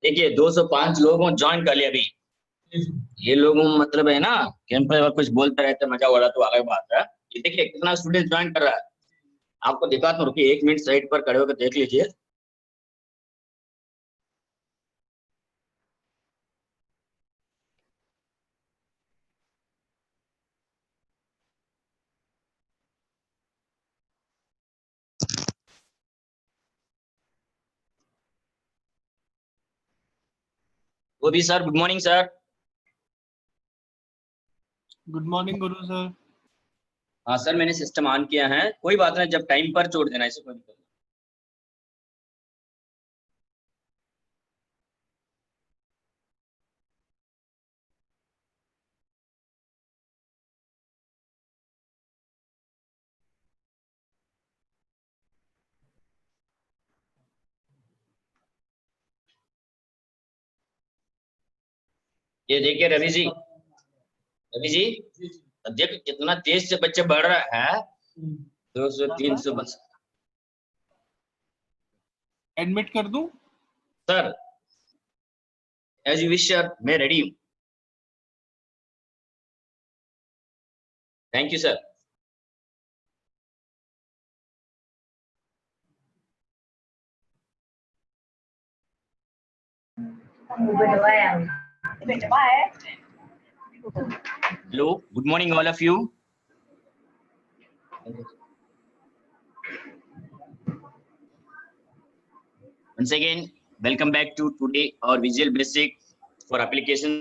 देखिए 205 लोगों ज्वाइन कर लिया अभी। ये लोग मतलब है ना, कैंप पर कुछ बोलते रहते, मजा हो रहा तो अलग बात है। ये देखिए कितना स्टूडेंट ज्वाइन कर रहा है, आपको दिखाता हूँ, रुकिए 1 मिनट साइड पर खड़े होकर देख लीजिए। वो भी sir, good morning sir. Good morning गुरु सर। हाँ सर, मैंने सिस्टम ऑन किया है, कोई बात नहीं, जब टाइम पर छोड़ देना, ऐसे कोई दिक्कत नहीं। ये देखिए रवि जी, रवि जी, अब देखो कितना तेज से बच्चे बढ़ रहा है। 200 300 बस। एडमिट कर दूं? Sir as you wish sir, मैं रेडी हूँ। Thank you sir. Hello, good morning all of you. Once again, welcome back to today our Visual Basic for application.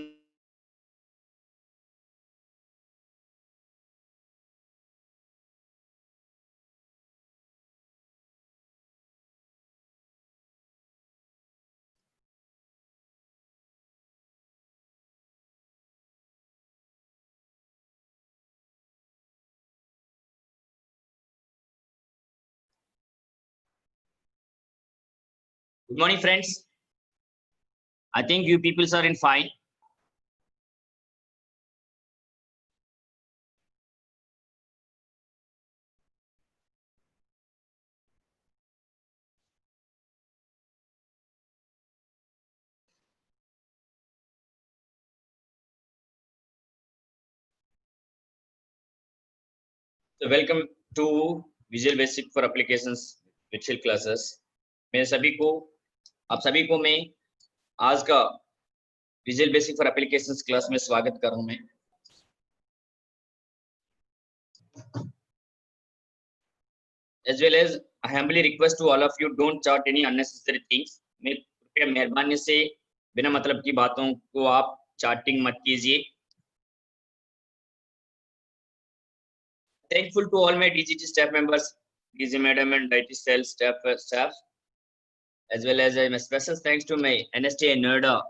Good morning, friends. I think you people are in fine. So welcome to Visual Basic for Applications virtual classes. मैं सभी को, आप सभी को मैं आज का Visual Basic for Applications class में स्वागत कर रहा हूं मैं। As well as I humbly request to all of you, don't chart any unnecessary things. मैं कृपया मेहरबानी से बिना मतलब की बातों को आप चार्टिंग मत कीजिए। Thankful to all my DGT staff members, DG madam and IT cell staff, as well as a special thanks to my NSTA NERDA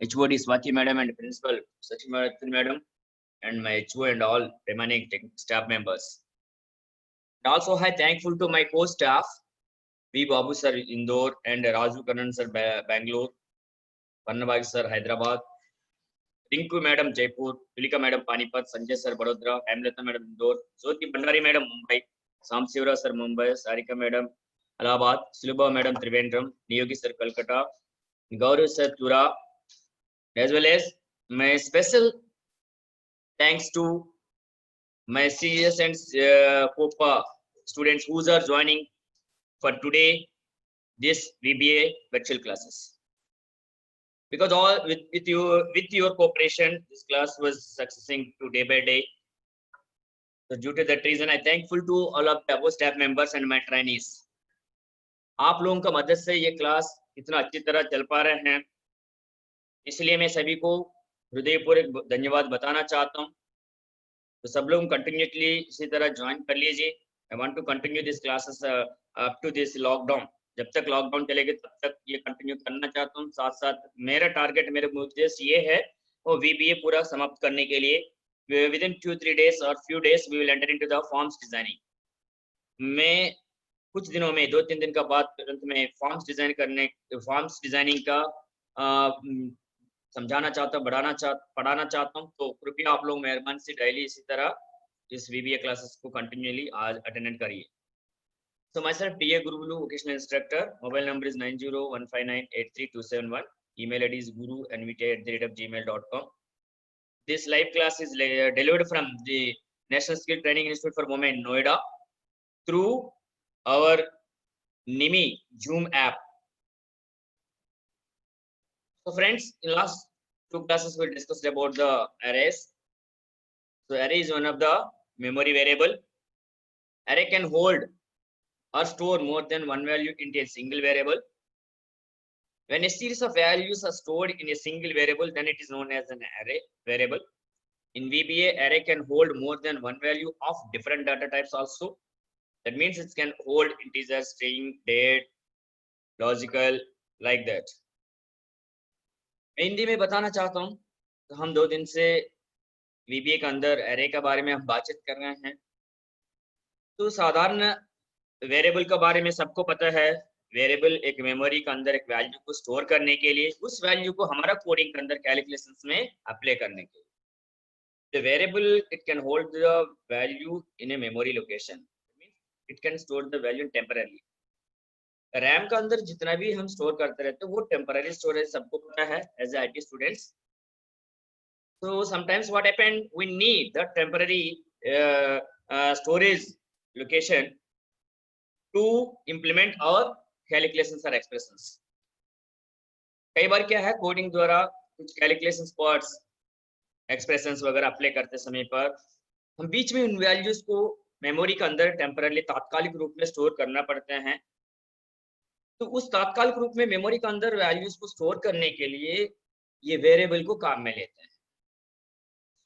HOD Swati madam and principal Sachimarthan madam and my HO and all remaining staff members. And also I thankful to my co-staff V Babu sir Indore and Raju Kanan sir Bangalore, Varnabag sir Hyderabad, Rinku madam Jaipur, Pilika madam Panipat, Sanjay sir Vadodara, Hemlata madam Indore, Jyoti Bhandari madam Mumbai, Sam Shivra sir Mumbai, Sarika madam Allahabad, Sulabha madam Trivandrum, Niyogi sir Kolkata, Gaurav sir Tura, as well as my special thanks to my CS and COPA students who are joining for today this VBA virtual classes. Because all with your cooperation, this class was succeeding to day by day. So due to that reason, I thankful to all of the above staff members and my trainees. आप लोगों का मदद से ये class इतना अच्छी तरह चल पा रहे हैं, इसलिए मैं सभी को हृदयपूर्वक धन्यवाद बताना चाहता हूँ। तो सब लोग कंटिन्यूसली इसी तरह ज्वाइन कर लीजिए। I want to continue this classes up to this lockdown. जब तक लॉकडाउन चलेगा तब तक ये कंटिन्यू करना चाहता हूँ। साथ साथ मेरा टारगेट, मेरा उद्देश्य ये है वो VBA पूरा समाप्त करने के लिए विद इन 2-3 days और few days we will enter into the forms designing. मैं कुछ दिनों में 2-3 दिन का बाद तुरंत में फॉर्म्स डिजाइनिंग का समझाना चाहता हूँ, पढ़ाना चाहता हूँ। तो कृपया आप लोग मेहरबानी से डेली इसी तरह इस VBA क्लासेस को कंटिन्यूअली आज अटेंड करिए। So myself PA Gurulu, vocational instructor. Mobile number is 9015983271. Email ID is guru.nvt@gmail.com. This live class is delivered from the National Skill Training Institute for Women, Noida, through our NIMI Zoom app. So friends, in last two classes we discussed about the arrays. So array is one of the memory variable. Array can hold or store more than one value into a single variable. When a series of values are stored in a single variable, then it is known as an array variable. In VBA, array can hold more than one value of different data types also. That means it can hold integer, string, date, logical, like that. मैं हिंदी में बताना चाहता हूँ, तो हम 2 दिन से VBA के अंदर array के बारे में हम बातचीत कर रहे हैं। तो साधारण वेरिएबल के बारे में सबको पता है। वेरिएबल एक मेमोरी के अंदर एक वैल्यू को स्टोर करने के लिए, उस वैल्यू को हमारा कोडिंग के अंदर कैलकुलेशंस में अप्लाई करने के लिए। The variable it can hold the value in a memory location. It can store the value temporarily. RAM के अंदर जितना भी हम स्टोर करते रहते हैं वो टेम्पररी स्टोरेज सबको पता है as a IT students. So sometimes what happen, we need the temporary storage location to implement our calculations or expressions. कई बार क्या है, कोडिंग द्वारा कुछ कैलकुलेशंस पार्ट्स एक्सप्रेशंस वगैरह अप्लाई करते समय पर हम बीच में उन वैल्यूज को मेमोरी के अंदर टेम्पररी तात्कालिक रूप में स्टोर करना पड़ते हैं। तो उस तात्कालिक रूप में मेमोरी के अंदर वैल्यूज को स्टोर करने के लिए ये वेरिएबल को काम में लेते हैं।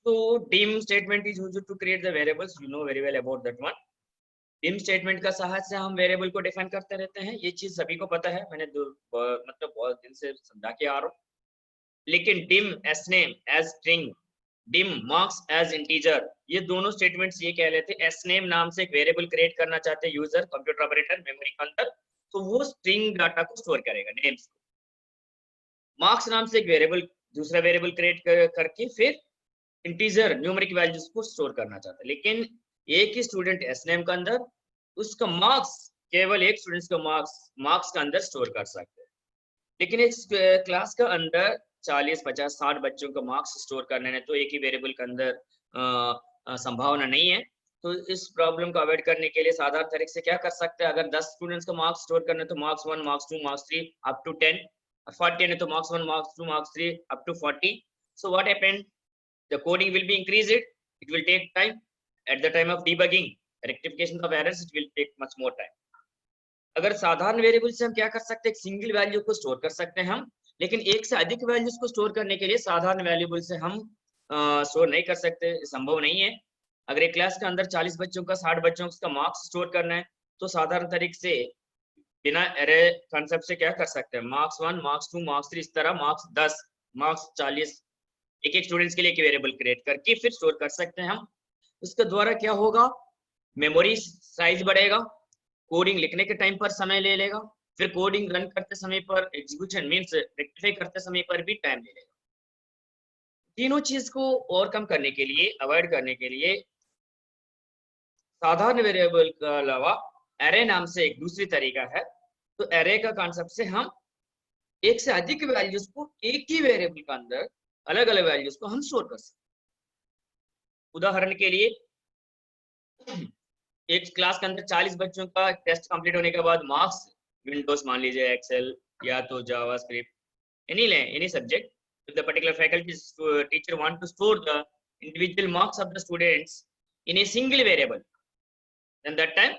So dim statement is used to create the variables. You know very well about that one. dim statement का सहायता से हम वेरिएबल को डिफाइन करते रहते हैं। ये चीज सभी को पता है, मैंने मतलब बहुत दिन से समझा के आ रहा हूँ। लेकिन dim sname as string, dim marks as integer, ये दोनों स्टेटमेंट्स ये कह लेते हैं sname नाम से एक वेरिएबल क्रिएट करना चाहते हैं यूजर कंप्यूटर ऑपरेटर मेमोरी के अंदर, तो वो स्ट्रिंग डाटा को स्टोर करेगा नेम्स को। मार्क्स नाम से एक वेरिएबल दूसरा वेरिएबल क्रिएट करके फिर इंटीजर न्यूमेरिक वैल्यूज को स्टोर करना चाहता है। लेकिन एक ही स्टूडेंट sname के अंदर उसका मार्क्स केवल एक स्टूडेंट्स का मार्क्स के अंदर स्टोर कर सकते हैं। लेकिन एक क्लास का अंदर 40, 50, 60 बच्चों का मार्क्स स्टोर करने में तो एक ही वेरिएबल के अंदर संभावना नहीं है। तो इस प्रॉब्लम को अवॉइड करने के लिए साधारण तरीके से क्या कर सकते हैं, अगर 10 स्टूडेंट्स का मार्क्स स्टोर करना है तो marks 1, marks 2, marks 3 up to 10, 40 है तो marks 1, marks 2, marks 3 up to 40। So what happened, the coding will be increased, it will take time. At the time of debugging, rectification of errors, it will take much more time. अगर साधारण variable से हम क्या कर सकते हैं, एक single value को स्टोर कर सकते हैं हम, लेकिन एक से अधिक वैल्यूज को स्टोर करने के लिए साधारण वेरिएबल से हम स्टोर नहीं कर सकते, संभव नहीं है। अगर एक क्लास के अंदर 40 बच्चों का 60 बच्चों का मार्क्स स्टोर करना है तो साधारण तरीके से बिना एरे कॉन्सेप्ट से क्या कर सकते हैं, मार्क्स 1, मार्क्स 2, मार्क्स 3, इस तरह मार्क्स 10, मार्क्स 40 एक एक स्टूडेंट्स के लिए एक वेरिएबल क्रिएट करके फिर स्टोर कर सकते हैं हम। उसके द्वारा क्या होगा, मेमोरी साइज बढ़ेगा, कोडिंग लिखने के टाइम पर समय ले लेगा, फिर कोडिंग रन करते समय पर एग्जीक्यूशन मींस रेक्टिफाई करते समय पर भी टाइम ले लेगा। तीनों चीज को ओवरकम करने के लिए, अवॉइड करने के लिए साधारण वेरिएबल के अलावा एरे नाम से एक दूसरी तरीका है। तो एरे का कॉन्सेप्ट से हम एक से अधिक वैल्यूज को एक ही वेरिएबल के अंदर अलग अलग वैल्यूज को हम स्टोर कर सकते। उदाहरण के लिए एक क्लास के अंदर 40 बच्चों का टेस्ट कंप्लीट होने के बाद मार्क्स विंडोज मान लीजिए, एक्सेल या तो JavaScript, any subject, if the particular faculty teacher want to store the individual marks of the students in a single variable, then that time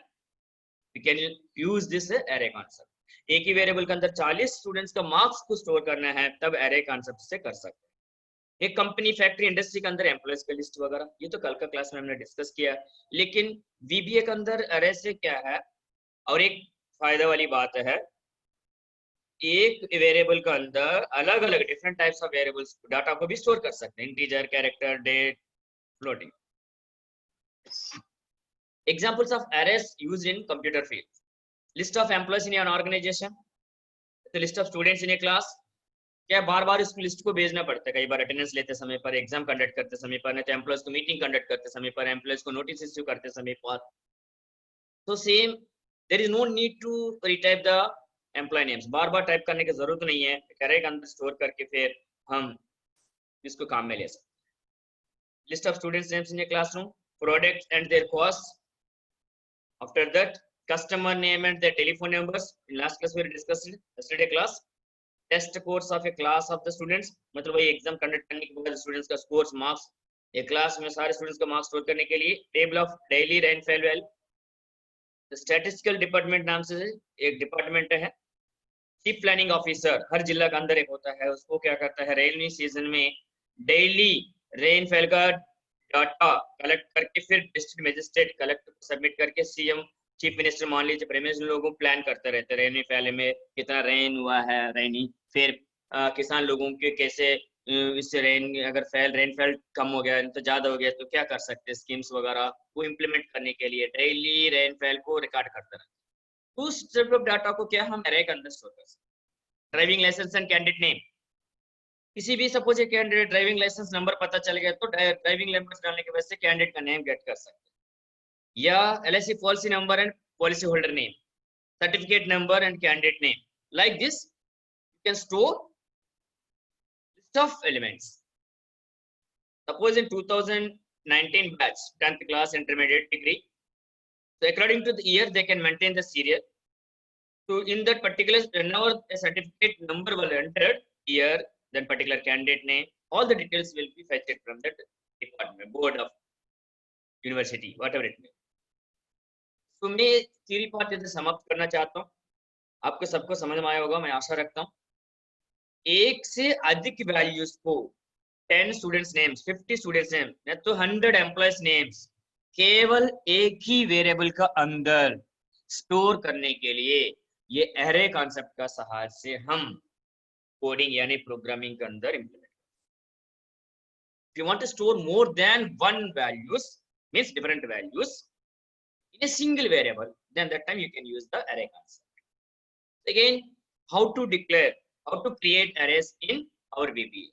we can use this array concept. एक ही variable के अंदर 40 students का marks को store करना है तब array concept से कर सकते हैं। एक कंपनी, फैक्ट्री, इंडस्ट्री के अंदर एम्प्लॉयज का लिस्ट वगैरह, ये तो कल का क्लास में हमने डिस्कस किया। लेकिन VBA के अंदर अरे से क्या है, और एक फायदा वाली बात है, एक वेरिएबल के अंदर अलग अलग different types of variables data को भी स्टोर कर सकते हैं, integer, character, date, floating. Examples of arrays used in computer field, list of employees in an organisation, list of students in a class. क्या बार बार इस लिस्ट को भेजना पड़ता है, कई बार अटेंडेंस लेते समय पर, एग्जाम कंडक्ट करते समय पर, नहीं तो एम्प्लॉयज को मीटिंग कंडक्ट करते समय पर, एम्प्लॉयज को नोटिस इश्यू करते समय पर। तो same, there is no need to retype the employee names, बार बार टाइप करने की जरूरत नहीं है, एरे के अंदर स्टोर करके फिर हम इसको काम में ले सकते। List of students names in a classroom, products and there cost, after that customer name and their telephone numbers. In last class we discussed yesterday class. Test scores of a class of the students, मतलब वही exam conduct करने के बाद students का scores marks, एक class में सारे students का मार्क्स स्टोर करने के लिए table of daily rainfall value. Statistical department नाम से एक डिपार्टमेंट है, चीफ प्लानिंग ऑफिसर हर जिला का अंदर एक होता है, उसको क्या करता है रेनी सीजन में डेली रेनफॉल का डाटा कलेक्ट करके फिर डिस्ट्रिक्ट मजिस्ट्रेट कलेक्टर को सबमिट करके सीएम चीफ मिनिस्टर मान लीजिए प्राइम मिनिस्टर लोगों प्लान करते रहते हैं रेनफॉल में कितना रेन हुआ है रेनी, फिर किसान लोगों के कैसे इससे अगर रेनफॉल कम हो गया तो ज्यादा हो गया तो क्या कर सकते हैं, स्कीम्स वगैरह वो इम्प्लीमेंट करने के लिए डेली रेनफॉल को रिकॉर्ड करते रहते हैं। उस टाइप ऑफ डाटा को क्या हम एरे के अंदर स्टोर कर सकते हैं। Driving licence and candidate name, किसी भी सपोज एक कैंडिडेट ड्राइविंग लाइसेंस नंबर पता चल गया तो ड्राइविंग लाइसेंस डालने की वजह से कैंडिडेट का नेम गेट कर सकते हैं, या LIC policy number and policy holder name, certificate number and candidate name. Like this, you can store list of elements. Suppose in 2019 batch, 10th class intermediate degree. So according to the year, they can maintain the serial. So in that particular, whenever a certificate number will enter year, then particular candidate name, all the details will be fetched from that department, board of university, whatever it may. तो मैं theory part इधर समाप्त करना चाहता हूँ, आपको सबको समझ में आया होगा मैं आशा रखता हूँ। एक से अधिक वैल्यूज को 10 स्टूडेंट्स नेम्स, 50 स्टूडेंट्स नेम या तो 100 एम्प्लॉयज नेम्स केवल एक ही वेरिएबल का अंदर स्टोर करने के लिए ये एरे कॉन्सेप्ट का सहारा से हम कोडिंग यानी प्रोग्रामिंग के अंदर implement. If you want to store more than one values, means different values in a single variable, then that time you can use the array concept. Again, how to declare, how to create arrays in our VBA.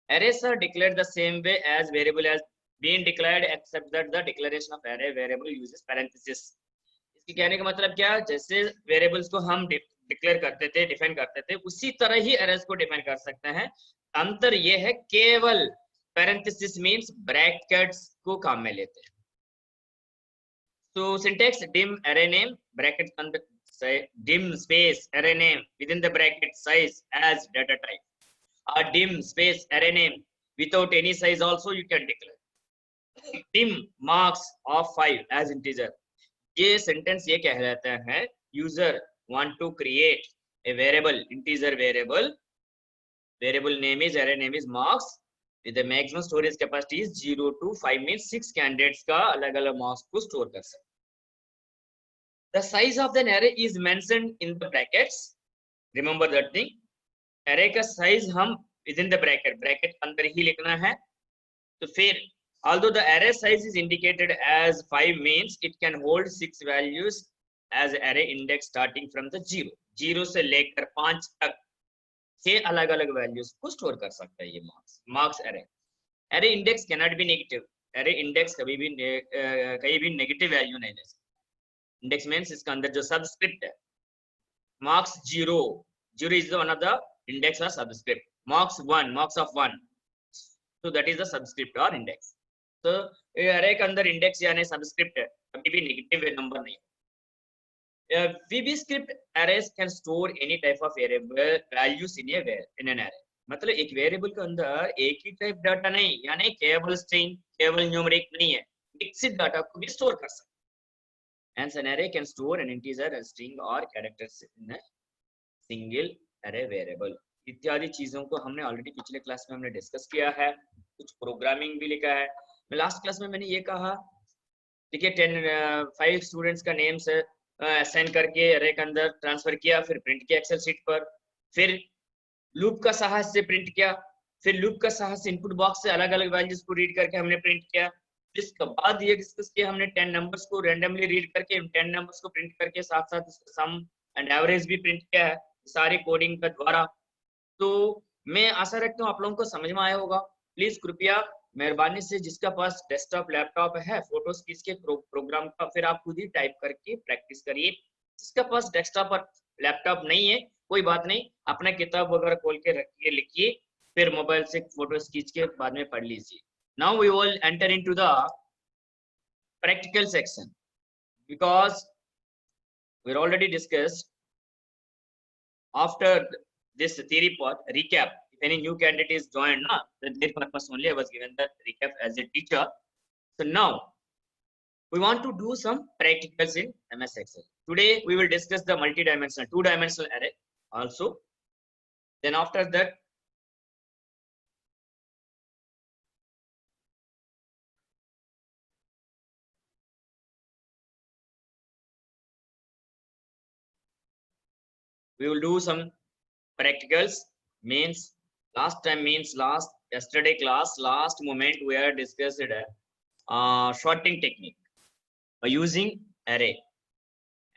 Arrays are declared the same way as variable as being declared, except that the declaration of array variable uses parenthesis. इसके कहने का मतलब क्या, जैसे variables को हम declare करते थे, डिफाइन करते थे, उसी तरह ही अरेज को डिफाइन कर सकते हैं। अंतर ये है केवल पैरेंथेसिस मींस ब्रैकेट्स को काम में लेते हैं। So syntax dim array name bracket under say dim space array name within the bracket size as data type, or dim space array name without any size also you can declare. Dim marks of 5 as integer. ये sentence ये कह रहता है user want to create a variable, integer variable, variable name is array name is marks with the maximum storage capacity is 0 to 5 means 6 candidates का अलग-अलग marks को store कर सकते। The size of the array is mentioned in the brackets. Remember that thing. Array का size हम within the bracket अंदर ही लिखना है। तो फिर although the array size is indicated as 5 means it can hold 6 values as array index starting from the 0 से लेकर 5 तक 6 अलग-अलग values को store कर सकता है ये marks array. Array index cannot be negative. Array index कहीं भी negative value नहीं ले सकता। इंडेक्स मींस इसका अंदर जो सबस्क्रिप्ट है, marks 0 is the one of the index or subscript, marks 1 marks of 1, so that is the subscript or index. तो array के अंदर इंडेक्स यानी सबस्क्रिप्ट है, कभी भी नेगेटिव नंबर नहीं। VB script arrays can store any type of variable values in an array. मतलब एक वेरिएबल के अंदर एक ही टाइप डाटा नहीं, यानी केवल स्ट्रिंग केवल न्यूमेरिक नहीं है, मिक्स्ड डाटा को भी स्टोर कर सकते। Hence, an array can store an integer, a string or characters in a single array variable. इत्यादि चीजों को हमने ऑलरेडी पिछले क्लास में हमने डिस्कस किया है, कुछ प्रोग्रामिंग भी लिखा है। मैं लास्ट क्लास में मैंने ये कहा, ठीक है, 5 स्टूडेंट्स का नेम से असाइन करके array के अंदर ट्रांसफर किया, फिर प्रिंट किया एक्सेल शीट पर, फिर लूप का सहायता से प्रिंट किया, फिर लूप का सहायता से इनपुट बॉक्स से अलग-अलग वैल्यूज को रीड करके हमने प्रिंट किया। इसके बाद ये डिस्कस किया हमने 10 नंबर्स को रैंडमली रीड करके 10 नंबर्स को प्रिंट करके साथ साथ उसका सम एंड एवरेज भी प्रिंट किया है सारी कोडिंग के द्वारा। तो मैं आशा रखता हूँ आप लोगों को समझ में आया होगा। प्लीज कृपया मेहरबानी से जिसका पास डेस्कटॉप लैपटॉप है, फोटोज खींच के प्रोग्राम का फिर आप खुद ही टाइप करके प्रैक्टिस करिए। जिसका पास डेस्कटॉप पर लैपटॉप नहीं है कोई बात नहीं, अपना किताब वगैरह खोल के रखिए, लिखिए, फिर मोबाइल से फोटो खींच के बाद में पढ़ लीजिए. Now we will enter into the practical section, because we already discussed after this theory part recap. If any new candidate is joined, na, their purpose only I was given the recap as a teacher. So now we want to do some practicals in MS Excel. Today we will discuss the multi-dimensional, two-dimensional array also. Then after that, we will do some practicals. Means last time, means last yesterday class, last moment we are discussed sorting technique by using array.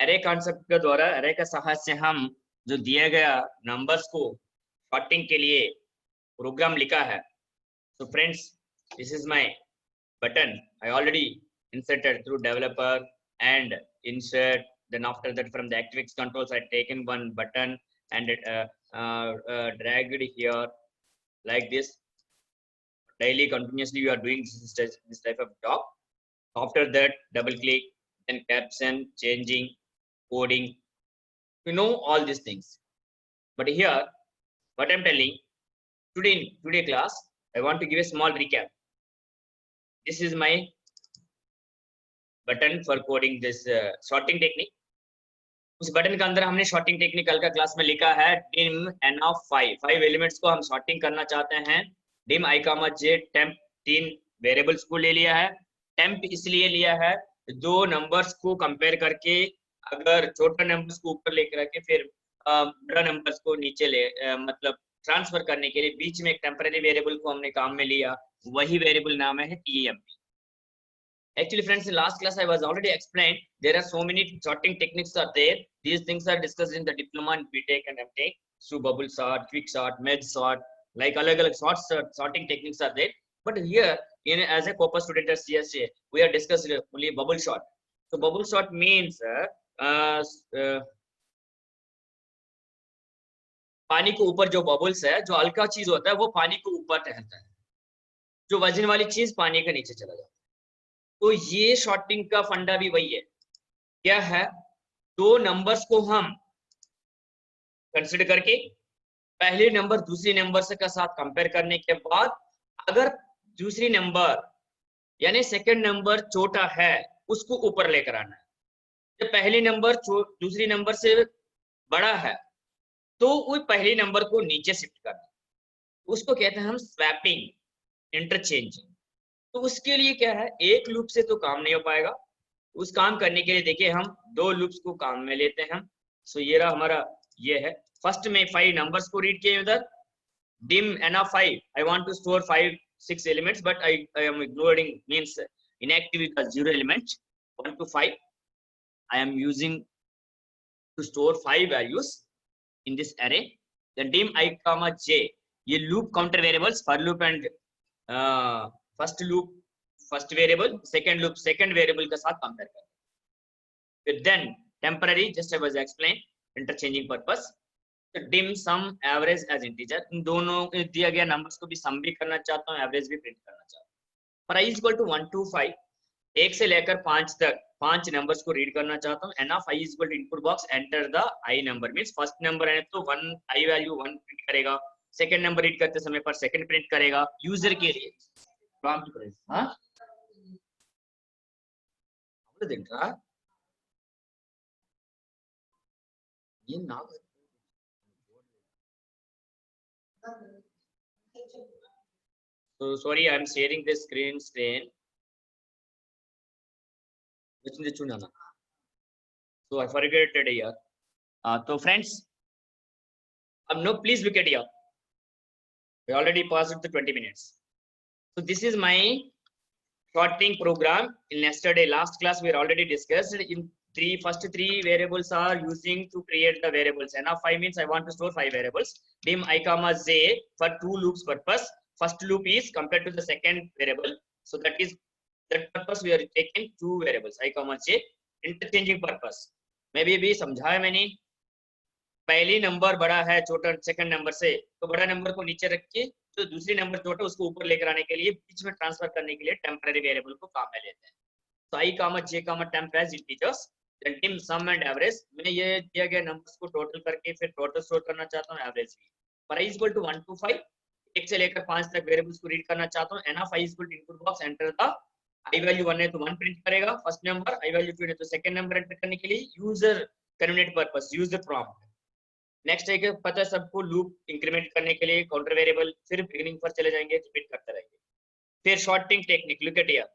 array concept के द्वारा array का सहायता से हम जो दिया गया numbers को sorting के लिए program लिखा है. So friends, this is my button. I already inserted through developer and insert. Then after that, from the ActiveX controls, I taken one button and dragged here like this. Daily, continuously, you are doing this type of job. After that, double click, then caption, changing, coding. You know all these things. But here, what I'm telling today class, I want to give a small recap. This is my button for coding this sorting technique. उस button के अंदर हमने shorting technique कल का class में लिखा है dim n of 5 elements को हम शॉर्टिंग करना चाहते हैं. dim i, j temp 3 variables को ले लिया है. temp इसलिए लिया है दो नंबर्स को कंपेयर करके, अगर छोटा नंबर्स को ऊपर लेकर के फिर बड़ा नंबर्स को नीचे ले मतलब ट्रांसफर करने के लिए बीच में एक टेम्पररी वेरिएबल को हमने काम में लिया. वही वेरिएबल नाम है temp. Actually, friends, in last class I was already explained there are so many sorting techniques are there. These things are discussed in the diploma and BTech and MTech. So bubble sort, quick sort, merge sort, like alag sorting techniques are there. But here, as a Copper student at CSA, we are discussing only bubble sort. So bubble sort means पानी के ऊपर जो bubbles है, जो हल्का चीज होता है वो पानी के ऊपर टहलता है, जो वजन वाली चीज पानी के नीचे चला जाता है. तो ये शॉर्टिंग का फंडा भी वही है. क्या है, दो नंबर्स को हम कंसीडर करके पहले नंबर दूसरे नंबर से का साथ कंपेयर करने के बाद अगर दूसरी नंबर यानी सेकंड नंबर छोटा है उसको ऊपर लेकर आना है. जब पहले नंबर दूसरी नंबर से बड़ा है तो वो पहले नंबर को नीचे शिफ्ट करना, उसको कहते हैं हम स्वैपिंग, इंटरचेंजिंग. तो उसके लिए क्या है, एक लूप से तो काम नहीं हो पाएगा. उस काम करने के लिए देखिए हम दो लूप्स को काम में लेते हैं. सो ये रहा हमारा, ये है फर्स्ट में 5 नंबर्स को रीड किए उधर. dim n of 5, I want to store 5-6 elements, but I am ignoring, means inactive with the 0 element. 1 to 5 I am using to store 5 values in this array. Then dim I, j, ये loop counter variables, for loop and first loop first variable, second loop second variable के साथ compare करें. फिर then temporary, just I was explain, interchanging purpose. तो dim sum average as integer, इन दोनों दिया गया नंबर्स को भी सम भी करना चाहता हूं, एवरेज भी प्रिंट करना चाहता हूं. पर i इक्वल टू 1 to 5, 1 से लेकर 5 तक 5 नंबर्स को रीड करना चाहता हूं. n of i equal to input box enter the i number, means first number है तो 1 i वैल्यू 1 प्रिंट करेगा. सेकंड नंबर रीड करते समय पर सेकंड प्रिंट करेगा. यूजर के लिए prompt press, huh? So sorry, I'm sharing the screen. So I forgot it here. So friends, no, please look at here. We already passed the 20 minutes. So this is my sorting program. In yesterday last class we already discussed in first three variables are using to create the variables. And now 5 means I want to store 5 variables. dim I, j for 2 loops purpose. First loop is compared to the second variable. So that purpose we are taking 2 variables I, j. Interchanging purpose. Maybe भी समझाया मैंने. पहली number बड़ा है छोटा second number से, तो बड़ा नंबर को नीचे रख के तो दूसरी नंबर छोटा उसको ऊपर लेकर आने के लिए बीच में ट्रांसफर करने के लिए टेम्पररी वेरिएबल को काम में लेते हैं। तो I comma J comma temp as integers, then temp sum and average. मैं ये दिया गया नंबर्स को टोटल करके फिर टोटल स्टोर करना चाहता हूँ एवरेज भी। For i equal to 1 to 5, 1 से लेकर 5 तक वेरिएबल्स को रीड करना चाहता हूँ। N of i equal to input box enter the i value 1 है तो 1 प्रिंट करेगा फर्स्ट नंबर, i वैल्यू 2 है तो सेकंड नंबर एंटर करने के लिए user convenient purpose use the prompt. Next है कि पता है सबको लूप इंक्रीमेंट करने के लिए काउंटर वेरिएबल, फिर बिगिनिंग पर चले जाएंगे रिपीट करते रहेंगे। फिर sorting technique, look at here.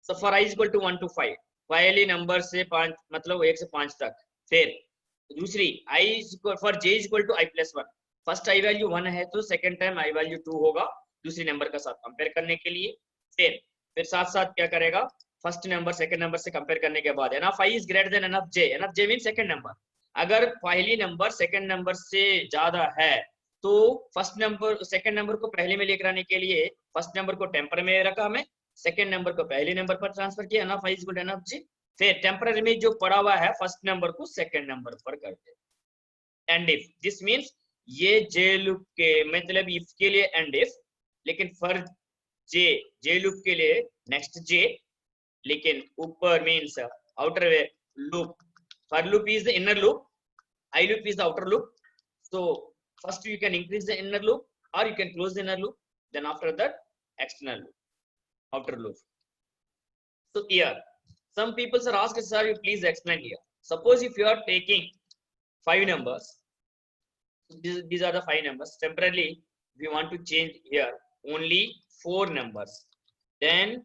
So for i equal to 1 to 5, पहली नंबर से 5 मतलब 1 से 5 तक। फिर दूसरी i for j equal to i plus 1, first i value 1 है तो सेकंड टाइम i वैल्यू 2 होगा दूसरी नंबर का साथ कंपेयर करने के लिए। फिर साथ साथ क्या करेगा, फर्स्ट नंबर सेकंड नंबर से कंपेयर करने के बाद n of i is greater than n of j, n of j mean second number. अगर पहली नंबर सेकंड नंबर से ज्यादा है तो फर्स्ट नंबर सेकंड नंबर को पहले में लेकर आने के लिए फर्स्ट नंबर को टेम्पर में रखा हमें, सेकंड नंबर को पहले नंबर पर ट्रांसफर किया, n of i is good n of j। फिर टेम्पररी में जो पड़ा हुआ है फर्स्ट नंबर को सेकंड नंबर पर करते हैं। एंड इफ दिस मींस ये j लूप के मतलब इफ के लिए एंड इफ, लेकिन फॉर j लूप के लिए नेक्स्ट j, लेकिन ऊपर means outer loop. For loop is the inner loop, I loop is the outer loop. So first you can increase the inner loop or you can close the inner loop. Then after that external loop, outer loop. So here some people are asked, sir, you please explain here. Suppose if you are taking 5 numbers, these are the 5 numbers. Temporarily we want to change here only 4 numbers. Then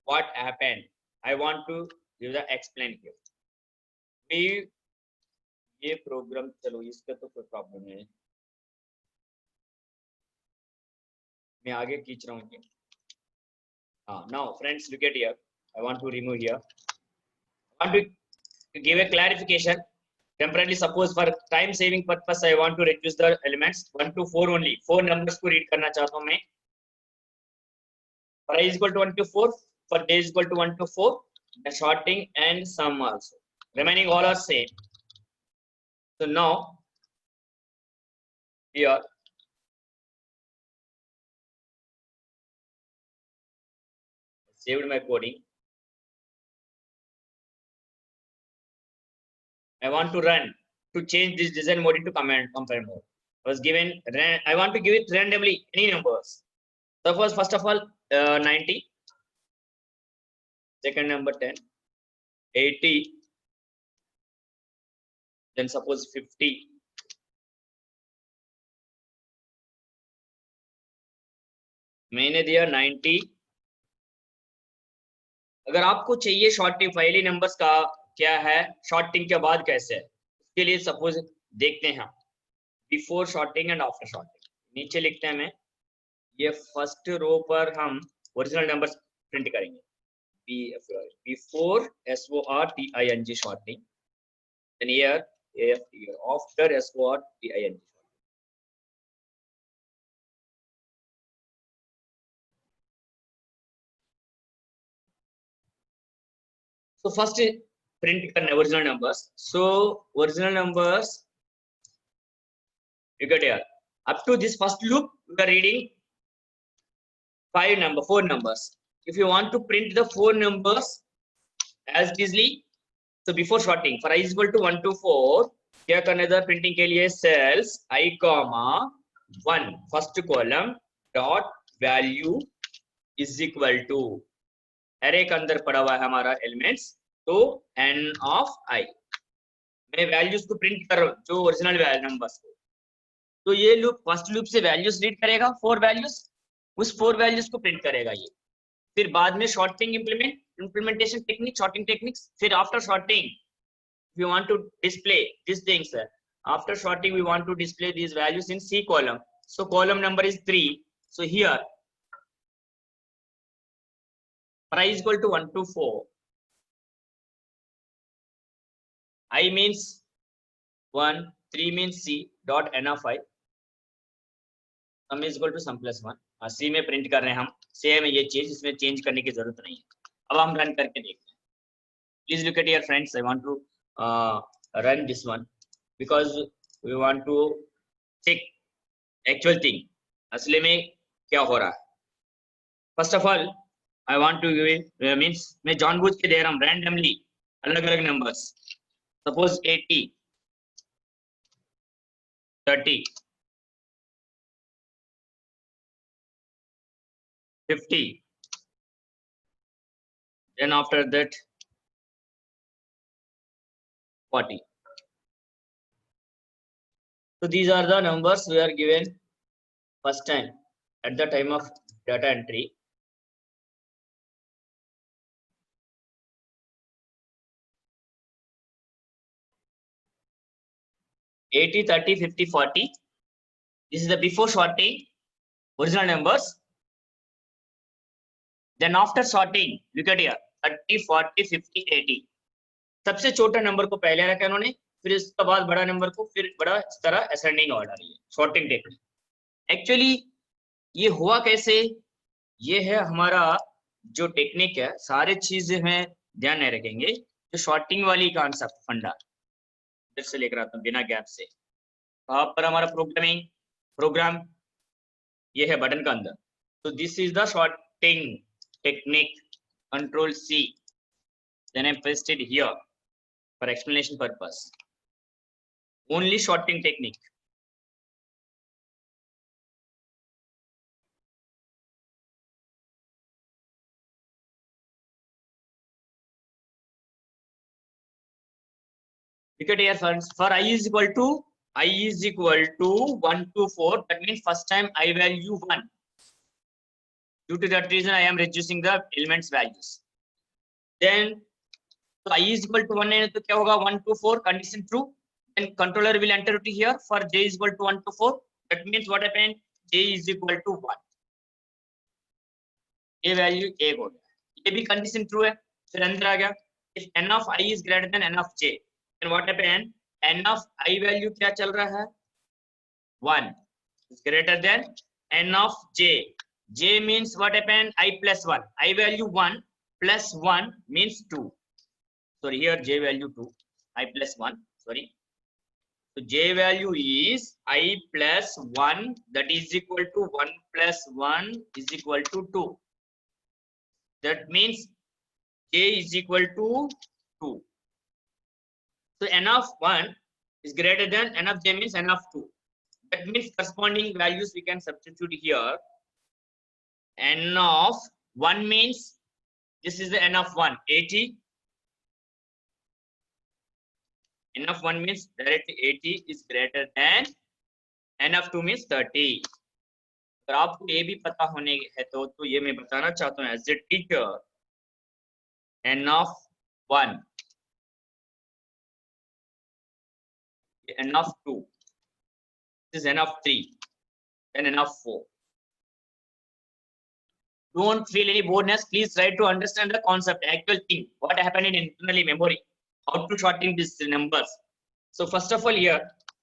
what happened? I want to give the explain here. ये programme चलो इसका तो कोई problem नहीं है, मैं आगे खींच रहा हूँ। हाँ, now friends look at here. I want to remove here. I want to give a clarification. Temporarily, suppose for time saving purpose, I want to reduce the elements 1 to 4 only. 4 numbers को read करना चाहता हूँ मैं. For i is equal to 1 to 4, for j is equal to 1 to 4, the sorting and sum also. Remaining all are same. So now here saved my coding. I want to run to change this design mode into compare mode. Was given I want to give it randomly any numbers. Suppose first of all 90, second number 10, 80, then suppose 50, मैंने दिया 90। अगर आपको चाहिए shorting पहली numbers का क्या है, shorting के बाद कैसे है, उसके लिए सपोज देखते हैं before sorting and after sorting. नीचे लिखते हैं मैं, ये फर्स्ट रो पर हम ओरिजिनल नंबर्स प्रिंट करेंगे before SORTING sorting, then here after SORTING। So first print करना original numbers. So original numbers you get here. Up to this first loop we are reading 4 numbers. If you want to print the 4 numbers as easily, so before sorting for i is equal to 1 to 4, क्या करने था printing के लिए cells i, 1 first column dot value is equal to array के अंदर पड़ा हुआ है हमारा एलिमेंट्स, तो n of i। मैं वैल्यूज को प्रिंट कर रहा हूँ जो ओरिजिनल नंबर्स को, तो ये लूप फर्स्ट लूप से वैल्यूज रीड करेगा 4 वैल्यूज, उस 4 वैल्यूज को प्रिंट करेगा ये। फिर बाद में sorting implementation technique, sorting techniques. फिर after sorting we want to display these things, after sorting we want to display these values in C column, so column number is 3. So here i is equal to 1 to 4, I means 1, 3 means C dot n of i, sum is equal to sum plus 1। C में print कर रहे हैं हम, same है ये चीज, इसमें change करने की जरूरत नहीं है। अब हम रन करके देखते हैं। Please look at here friends, I want to run this one because we want to check actual thing, असली में क्या हो रहा है. First of all, I want to give means मैं जानबूझ के दे रहा हूँ randomly अलग-अलग numbers. Suppose 80, 30, 50. Then after that 40. So these are the numbers we are given first time at the time of data entry. $80, 30, 50, 40. This is the before sorting original numbers. Then after sorting, look at here 30, 40, 50, 80. सबसे छोटा number को पहले रखा इन्होंने, फिर इसके बाद बड़ा नंबर को, फिर बड़ा, इस तरह असेंडिंग ऑर्डर, ये सॉर्टिंग टेक्निक. एक्चुअली ये हुआ कैसे, ये है हमारा जो टेक्निक है, सारे चीजें में ध्यान नहीं रखेंगे. जो सॉर्टिंग वाली कॉन्सेप्ट फंडा फिर से लेकर आता हूँ बिना गैप से. वहां पर हमारा प्रोग्राम ये है बटन का अंदर. तो this is the sorting technique, control C, then I pasted here for explanation purpose. Only sorting technique. Look at here, friends. For I is equal to 1 to 4. That means first time I value 1. Due to that reason, I am reducing the elements values. Then so I is equal to 1 है तो क्या होगा 1 to 4 condition true. Then controller will enter to here for j is equal to 1 to 4. That means what happened? J is equal to 1. ये value 1 हो गया. ये भी condition true है. फिर अंदर आ गया. If n of I is greater than n of j, then what happened? N of I value क्या चल रहा है? 1 is greater than n of j. J means what happened? I plus 1. I value 1 plus 1 means 2. Sorry, here j value 2, I plus 1, sorry. So j value is I plus 1, that is equal to 1 plus 1 is equal to 2. That means j is equal to 2. So n of 1 is greater than n of j means n of 2. That means corresponding values we can substitute here. N of 1 means this is the n of 1, 80. N of 1 means directly 80 is greater than n of 2 means 30. अगर आपको ये भी पता होने है तो ये मैं बताना चाहता हूँ as a teacher. n of 1, n of 2, this is n of 3, then n of 4. Don't feel any boredness. Please try to understand the concept, actual thing, what happened in internally memory, how to sorting these numbers. So first of all here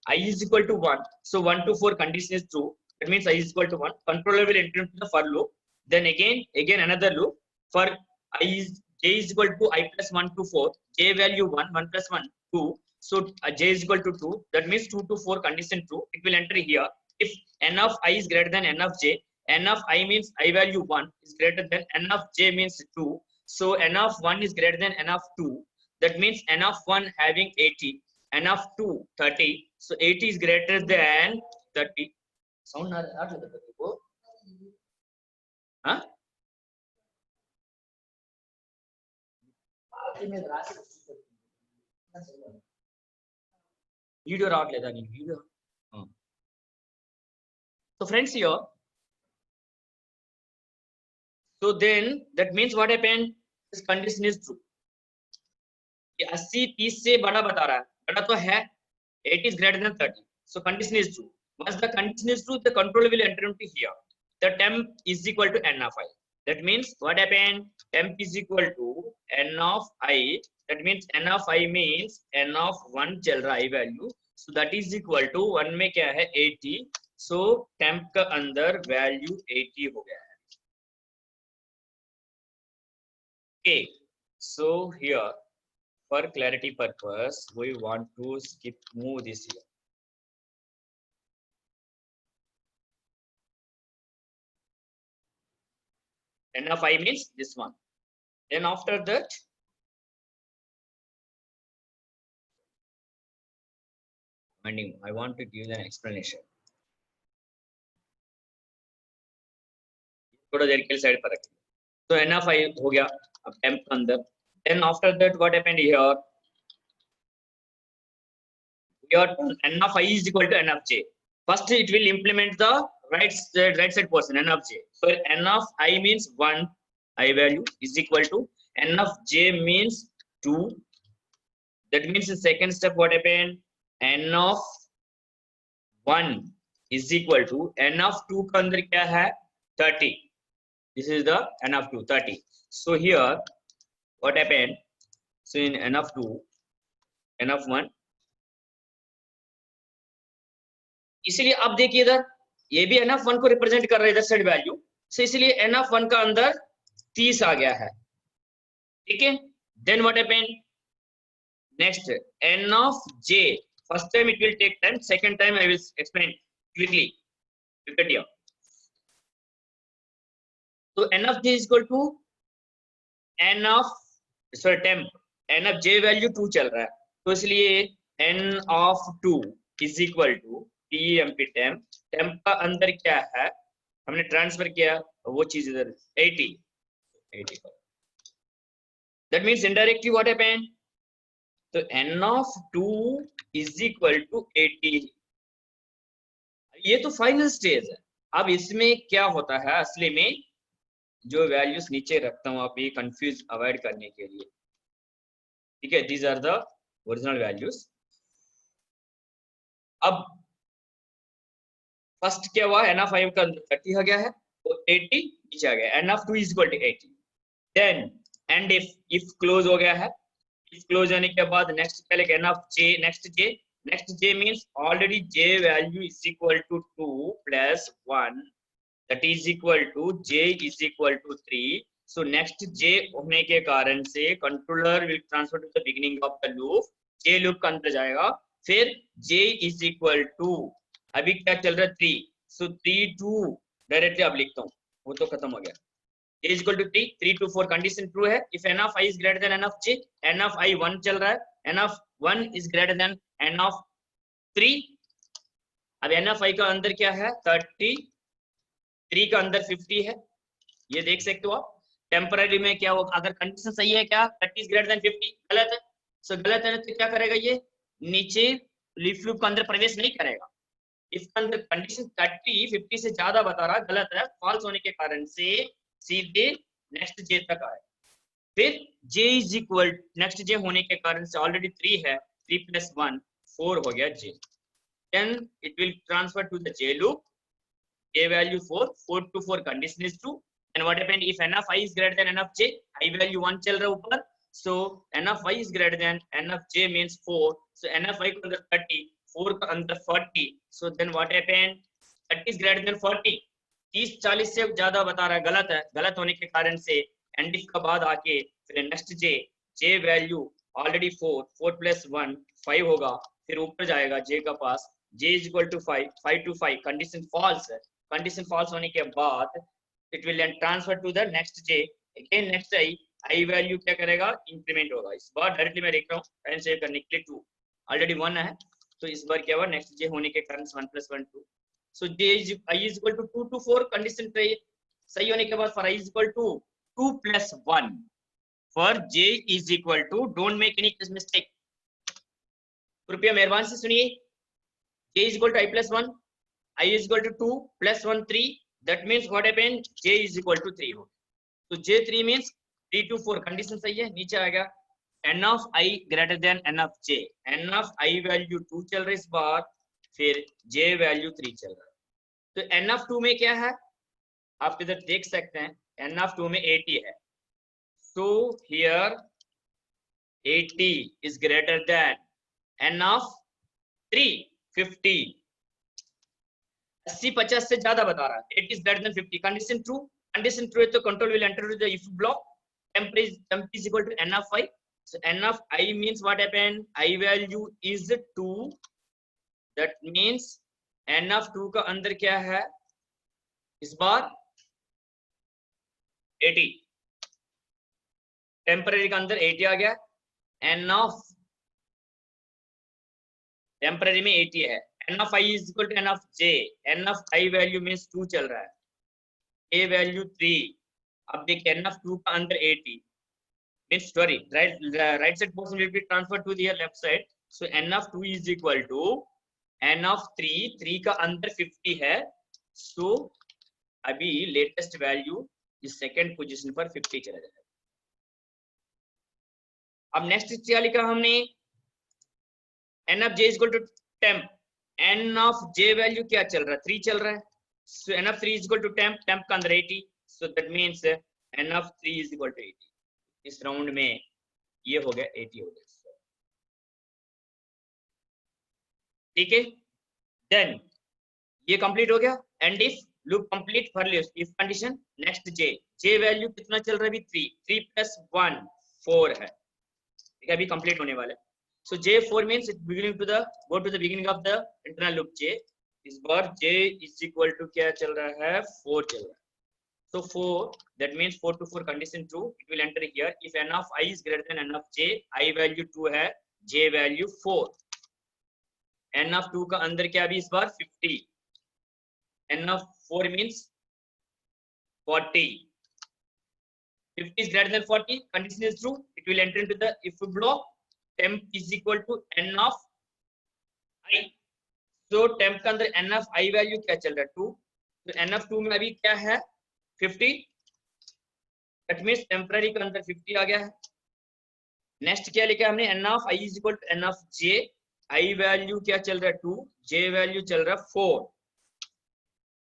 I is equal to 1. So 1 to 4 condition is true. That means I is equal to 1. Controller will enter into the for loop. Then again another loop for I is j is equal to I plus 1 to 4. J value 1, 1 plus 1, 2. So j is equal to 2. That means 2 to 4 condition true. It will enter here. If n of I is greater than n of j, n of I means I value 1 is greater than n of j means 2. So n of 1 is greater than n of 2. That means n of 1 having 80. N of 2 30. So 80 is greater than 30. Sound not huh? Video out leta nahi video. So friends here, so then that means what happened? This condition is true. ये 80 30 से बड़ा बता रहा है, बड़ा तो है, 80 is greater than 30. So condition is true. Once the condition is true, the controller will enter into here. The temp is equal to n of I. That means what happened? Temp is equal to n of I. That means n of I means n of 1 चल रहा है value. So that is equal to 1 में क्या है 80. So temp का अंदर value 80 हो गया है. Okay. So here, for clarity purpose, we want to move this here. n of I means this one. Then after that, I want to give an explanation. थोड़ा देर के लिए साइड पर रखें. So n of I हो गया अब temp के अंदर. Then after that, what happened here? Here n of I is equal to n of j. First, it will implement the right side portion n of j. So n of I means 1 I value is equal to n of j means 2. That means the second step what happened? N of 1 is equal to n of 2 का अंदर क्या है? 30. This is the n of 2, 30. So here what happened? So in n of 2, n of 1. इसलिए अब देखिए इधर ये भी n of 1 को रिप्रेजेंट कर रहा है इधर साइड वैल्यू. So इसलिए n of 1 का अंदर 30 आ गया है. ठीक है. Then what happened? Next, n of j. First time it will take time. Second time I will explain quickly. Look at here. So n of j is equal to n of temp. n of j value 2 चल रहा है. तो इसलिए n of 2 is equal to temp. temp का अंदर क्या है? हमने ट्रांसफर किया वो चीज इधर 80. That means indirectly what happened? तो n of 2 is equal to 80. ये तो फाइनल स्टेज है. अब इसमें क्या होता है असली में जो वैल्यूज नीचे रखता हूं आप ये कंफ्यूज अवॉइड करने के लिए. ठीक है. These are the original values. अब फर्स्ट क्या हुआ? n of 5 का 30 आ गया है तो 80 नीचे आ गया. n of 2 is equal to 80. Then एंड if क्लोज हो गया है. if क्लोज होने के बाद नेक्स्ट क्या लिखें? n of j. next j means already j value is equal to 2 plus 1 that is equal to j is equal to 3. so next j होने के कारण से controller will transfer to the beginning of the loop. j loop का अंदर जाएगा. फिर j is equal to अभी क्या चल रहा है? 3. so 3 to डायरेक्टली अब लिखता हूँ वो तो खत्म हो गया. j is equal to 3. 3 to 4 condition true है. if n of I is greater than n of j, n of I 1 चल रहा है. n of 1 is greater than n of 3. अब n of I का अंदर क्या है? 30. 3 का अंदर 50 है. ये देख सकते हो आप. टेम्पररी में क्या होगा? अगर कंडीशन सही है क्या? 30 is greater than 50 गलत है. सो गलत है तो क्या करेगा? ये नीचे लीफ लूप का अंदर प्रवेश नहीं करेगा. इफ अंदर कंडीशन 30 50 से ज्यादा बता रहा गलत है. फॉल्स होने के कारण से सीधे नेक्स्ट j तक आए. फिर j is equal next j होने के कारण से ऑलरेडी 3 है. 3 plus 1 4 हो गया j. then it will transfer to the j loop. j value 4 to 4 condition is true. and what happened? if n of I is greater than n of j, I value 1 चल रहा है ऊपर. so n of I is greater than n of j means 4. so n of I को अंदर 30, 4 का अंदर 40. so then what happened? 30 is greater than 40. 30-40 से ज्यादा बता रहा है. गलत है. गलत होने के कारण से एंड इफ का बाद आके फिर next j value already 4 plus 1 5 होगा. फिर ऊपर जाएगा j का पास. j is equal to 5 to 5 condition false है. कंडीशन फॉल्स होने के बाद it will transfer to the next j. Again next i value क्या करेगा? इंक्रीमेंट होगा. इस बार डायरेक्टली मैं देख रहा हूँ टाइम सेव करने के लिए 2 ऑलरेडी 1 है. तो इस बार क्या हुआ? नेक्स्ट j होने के कारण 1 plus 1 2. so j is I is equal to 2 to 4 condition सही होने के बाद for I is equal to 2 plus 1 for j is equal to, don't make any mistake. कृपया मेहरबानी से सुनिए. j is equal to I plus 1, I is equal to 2 plus 1 3. that means what happened? j is equal to 3 हो. so j 3 means 3 to 4 condition सही है. नीचे आएगा n of I greater than n of j. n of I value 2 चल रहा है इस बार. फिर j वैल्यू 3 चल रहा है. तो n of 2 में क्या है? आप इधर देख सकते हैं. n of 2 में 80 है. so here 80 is greater than n of 3 50. 80-50 से ज्यादा बता रहा है. 80 is greater than 50. Condition true. Condition true है तो control will enter to the if block. temp is equal to n of I. so n of I means what happened? I value is 2. that means n of 2 का अंदर क्या है? इस बार 80, temporary का अंदर 80 आ गया, एन ऑफ टेम्पररी में 80 है, n of i is equal to n of j, n of i value means 2 चल रहा है, ए वैल्यू 3, अब देखिए एन ऑफ 2 का अंदर 80 means sorry, right side portion will be transferred to the left side, so n of 2 is equal to n of 3, 3 का अंदर 50 है, so अभी लेटेस्ट वैल्यू इस सेकंड पोजीशन पर 50 चला जाएगा। अब नेक्स्ट क्या लिखा हमने, n of j is equal to temp, n of j value क्या चल रहा है, 3 चल रहा है, so n of 3 is equal to temp, temp का अंदर 80, so that means n of 3 is equal to 80, इस राउंड में ये हो गया 80 हो गया, ठीक है। देन ये कंप्लीट हो गया, and if loop complete for if condition, next J value कितना चल रहा है अभी 3 प्लस 1 4 है, ठीक है, अभी कंप्लीट होने वाला है। So J4 means it beginning to the go to the beginning of the internal loop J, इस बार J इज इक्वल टू क्या चल रहा है, 4 चल रहा है, so 4 that means 4 to 4 condition true, it will enter here if n of I is greater than n of j, I value 2 है, j value 4, n of 2 का अंदर क्या अभी इस बार 50, n of 4 means 40, 50 is greater than 40, condition is true, it will enter into the if block, temp is equal to n of I, so temp का अंदर n of I value क्या चल रहा है 2, तो n of 2 में अभी क्या है 50, that means टेम्पररी के अंदर 50 आ गया है। नेक्स्ट क्या लिखा हमने, n of I is equal to n of j, I value क्या चल रहा है 2, j वैल्यू चल रहा है 4,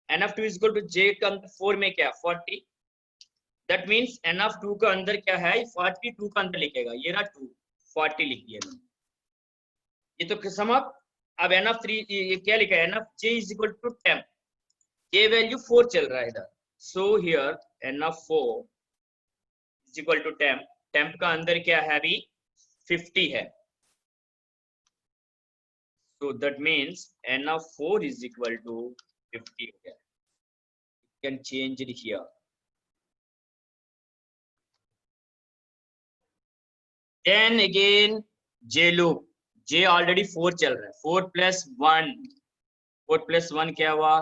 n of 2 is equal to j का अंदर 4 में क्या 40, that means n of 2 का अंदर क्या है 42 का अंदर लिखेगा, ये रहा 2 40 लिख दिया मैंने, ये तो सम अप। अब n of 3 ये क्या लिखा है, n of j is equal to temp, j value 4 चल रहा है इधर, so here n of 4 is equal to temp, temp का अंदर क्या है अभी 50 है, so that means n of 4 is equal to 50 हो गया, you can change it here, then again j loop, j already 4 चल रहा है, 4 plus 1 क्या हुआ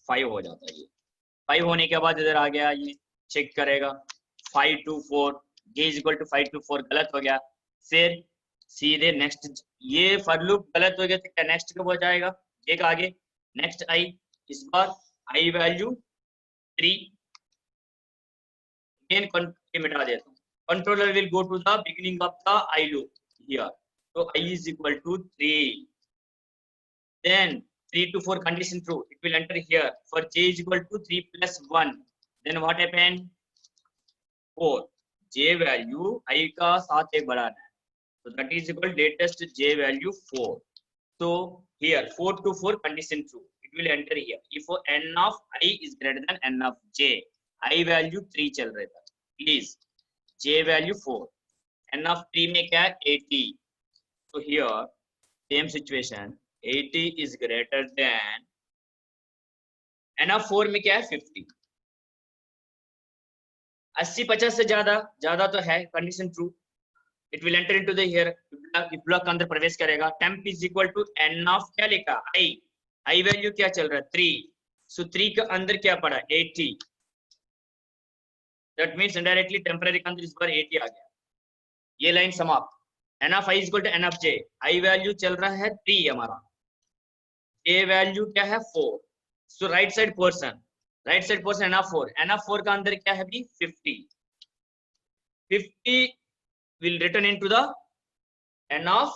5 हो जाता है, ये 5 होने के बाद इधर आ गया, ये चेक करेगा 5 to 4, j is equal to 5 to 4 गलत हो गया, फिर सीधे नेक्स्ट, ये फॉर लूप गलत हो गया तो क्या नेक्स्ट कब हो जाएगा, j का आगे नेक्स्ट i, इस बार i वैल्यू 3, अगेन मिटा देता हूँ, controller will go to the beginning of the i loop here, तो i is equal to 3, then 3 to 4 condition true, it will enter here for j is equal to 3 plus 1, then what happened 4, j value I का साथ एक बढ़ाना है, so that is equal latest j value 4, so here 4 to 4 condition true, it will enter here if n of I is greater than n of j, I value 3 चल रहा था, please j value 4, n of 3 में क्या है 80, so here same situation 80 is greater than n of 4 में क्या है 50, 80 50 से ज्यादा तो है, condition true, it will enter into the here, block के अंदर प्रवेश करेगा, temp is equal to n of क्या लिखा i वैल्यू क्या चल रहा है 3, सो 3 के अंदर क्या पड़ा 80, दैट मींस इनडायरेक्टली टेम्पररी के अंदर इस बार 80 आ गया, ये लाइन समाप्त, n of i is equal to n of j, i value चल रहा है 3 हमारा, j वैल्यू क्या है 4, so right side portion n of 4 का अंदर क्या है अभी 50 will return into the n of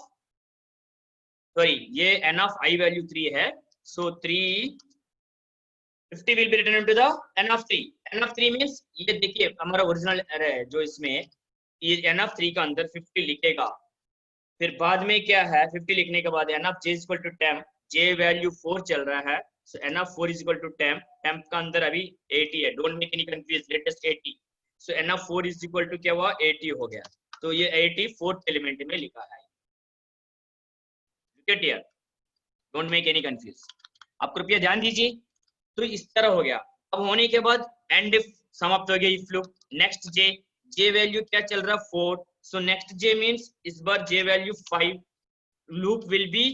ये n of I value 3 है, so 50 will be written into the n of 3, n of 3 means ये देखिए हमारा ओरिजिनल अरे जो इसमें ये n of 3 का अंदर 50 लिखेगा, फिर बाद में क्या है 50 लिखने के बाद n of j is equal to temp, j value 4 चल रहा है, so n of 4 is equal to temp का अंदर अभी 80 है, don't make any confuse, latest 80, so n of 4 is equal to क्या हुआ 80 हो गया, तो ये 80 फोर्थ एलिमेंट में लिखा है, look at here, don't make any confuse, आप कृपया ध्यान दीजिए, तो इस तरह हो गया। अब होने के बाद एंड इफ समाप्त हो गया if loop. Next J value क्या चल रहा 4, सो नेक्स्ट जे मींस इस बार J value 5, loop will be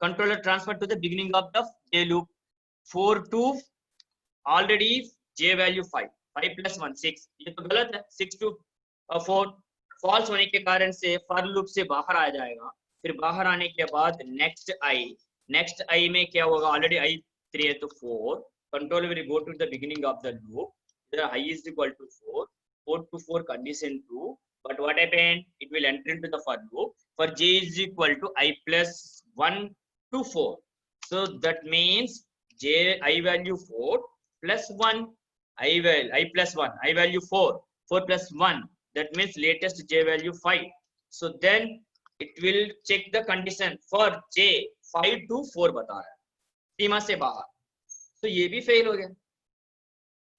controller transfer to the beginning of the j loop 4 to already j value 5, 5 plus 1 6, ये तो गलत है। 6 to 4 फॉल्स होने के कारण से फॉर लूप से बाहर आ जाएगा। फिर बाहर आने के बाद नेक्स्ट आई में क्या होगा, ऑलरेडी आई 3 है तो 4, control will go to the beginning of the loop, the I is equal to 4, 4 to 4 condition true, but what happened, it will enter into the for loop for j is equal to I plus 1 to 4, so that means j I value 4 plus 1 I plus 1 I value 4 plus 1, that means latest j value 5, so then it will check the condition for j 5 to 4 बता रहा है सीमा से बाहर, तो ये भी fail हो गया।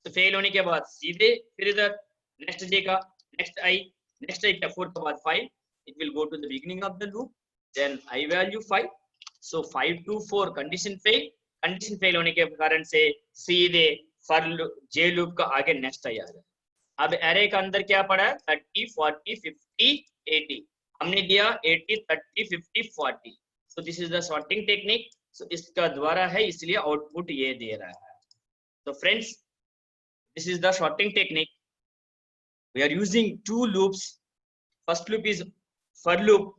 तो फेल होने के बाद सीधे फिर इधर नेक्स्ट जे का नेक्स्ट आई क्या 4 के बाद 5, it will go to the beginning of the loop, then i value 5, so 5 to 4 condition fail होने के कारण से सीधे फॉर जे लूप का आगे नेक्स्ट आई आ जाए। अब एरे का अंदर क्या पड़ा है 30 40 50 80, हमने दिया 80 30 50 40, so this is the sorting technique, so इसका द्वारा है इसलिए आउटपुट ये दे रहा है। तो friends, this is the sorting technique. We are using two loops. First loop is for loop.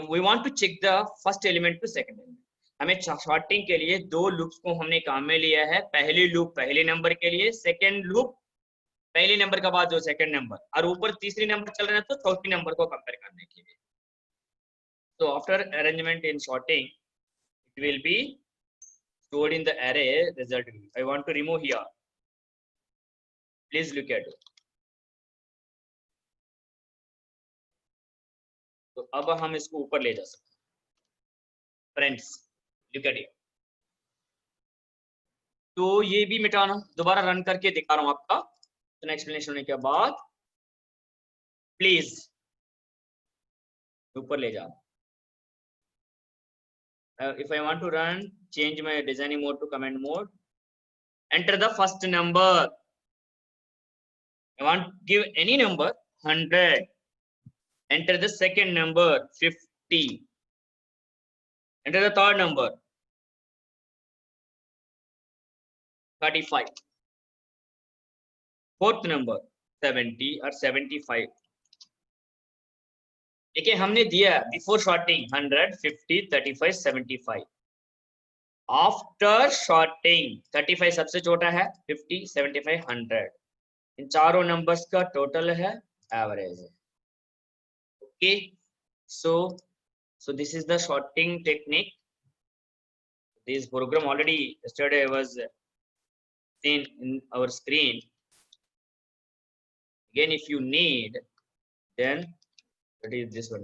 We want to check the first element to second element. हमें sorting के लिए दो loops को हमने काम में लिया है। पहली loop पहले नंबर के लिए, second loop पहले नंबर का बाद जो सेकंड नंबर, और ऊपर तीसरी नंबर चल रहा है तो चौथी नंबर को कंपेयर करने के लिए। So after arrangement in sorting, it will be stored in the array result. I want to remove here. Please look at it. तो अब हम इसको ऊपर ले जा सकते हैं। Friends look at it. तो ये भी मिटाना, दोबारा रन करके दिखा रहा हूं आपका, तो एक्सप्लेनेशन होने के बाद प्लीज ऊपर ले जा। If I want to run, change my designing mode to command mode. Enter the first number. I want to give any number 100. Enter the second number 50. Enter the third number 35. Fourth number 70 or 75. देखिए हमने दिया before shorting 100 50 35 75, after shorting 35 सबसे छोटा है, 50 75 100, इन चारों numbers का total है average है। Okay, so this is the sorting technique. This program already yesterday was seen in our screen. Again, if you need, then it is this one.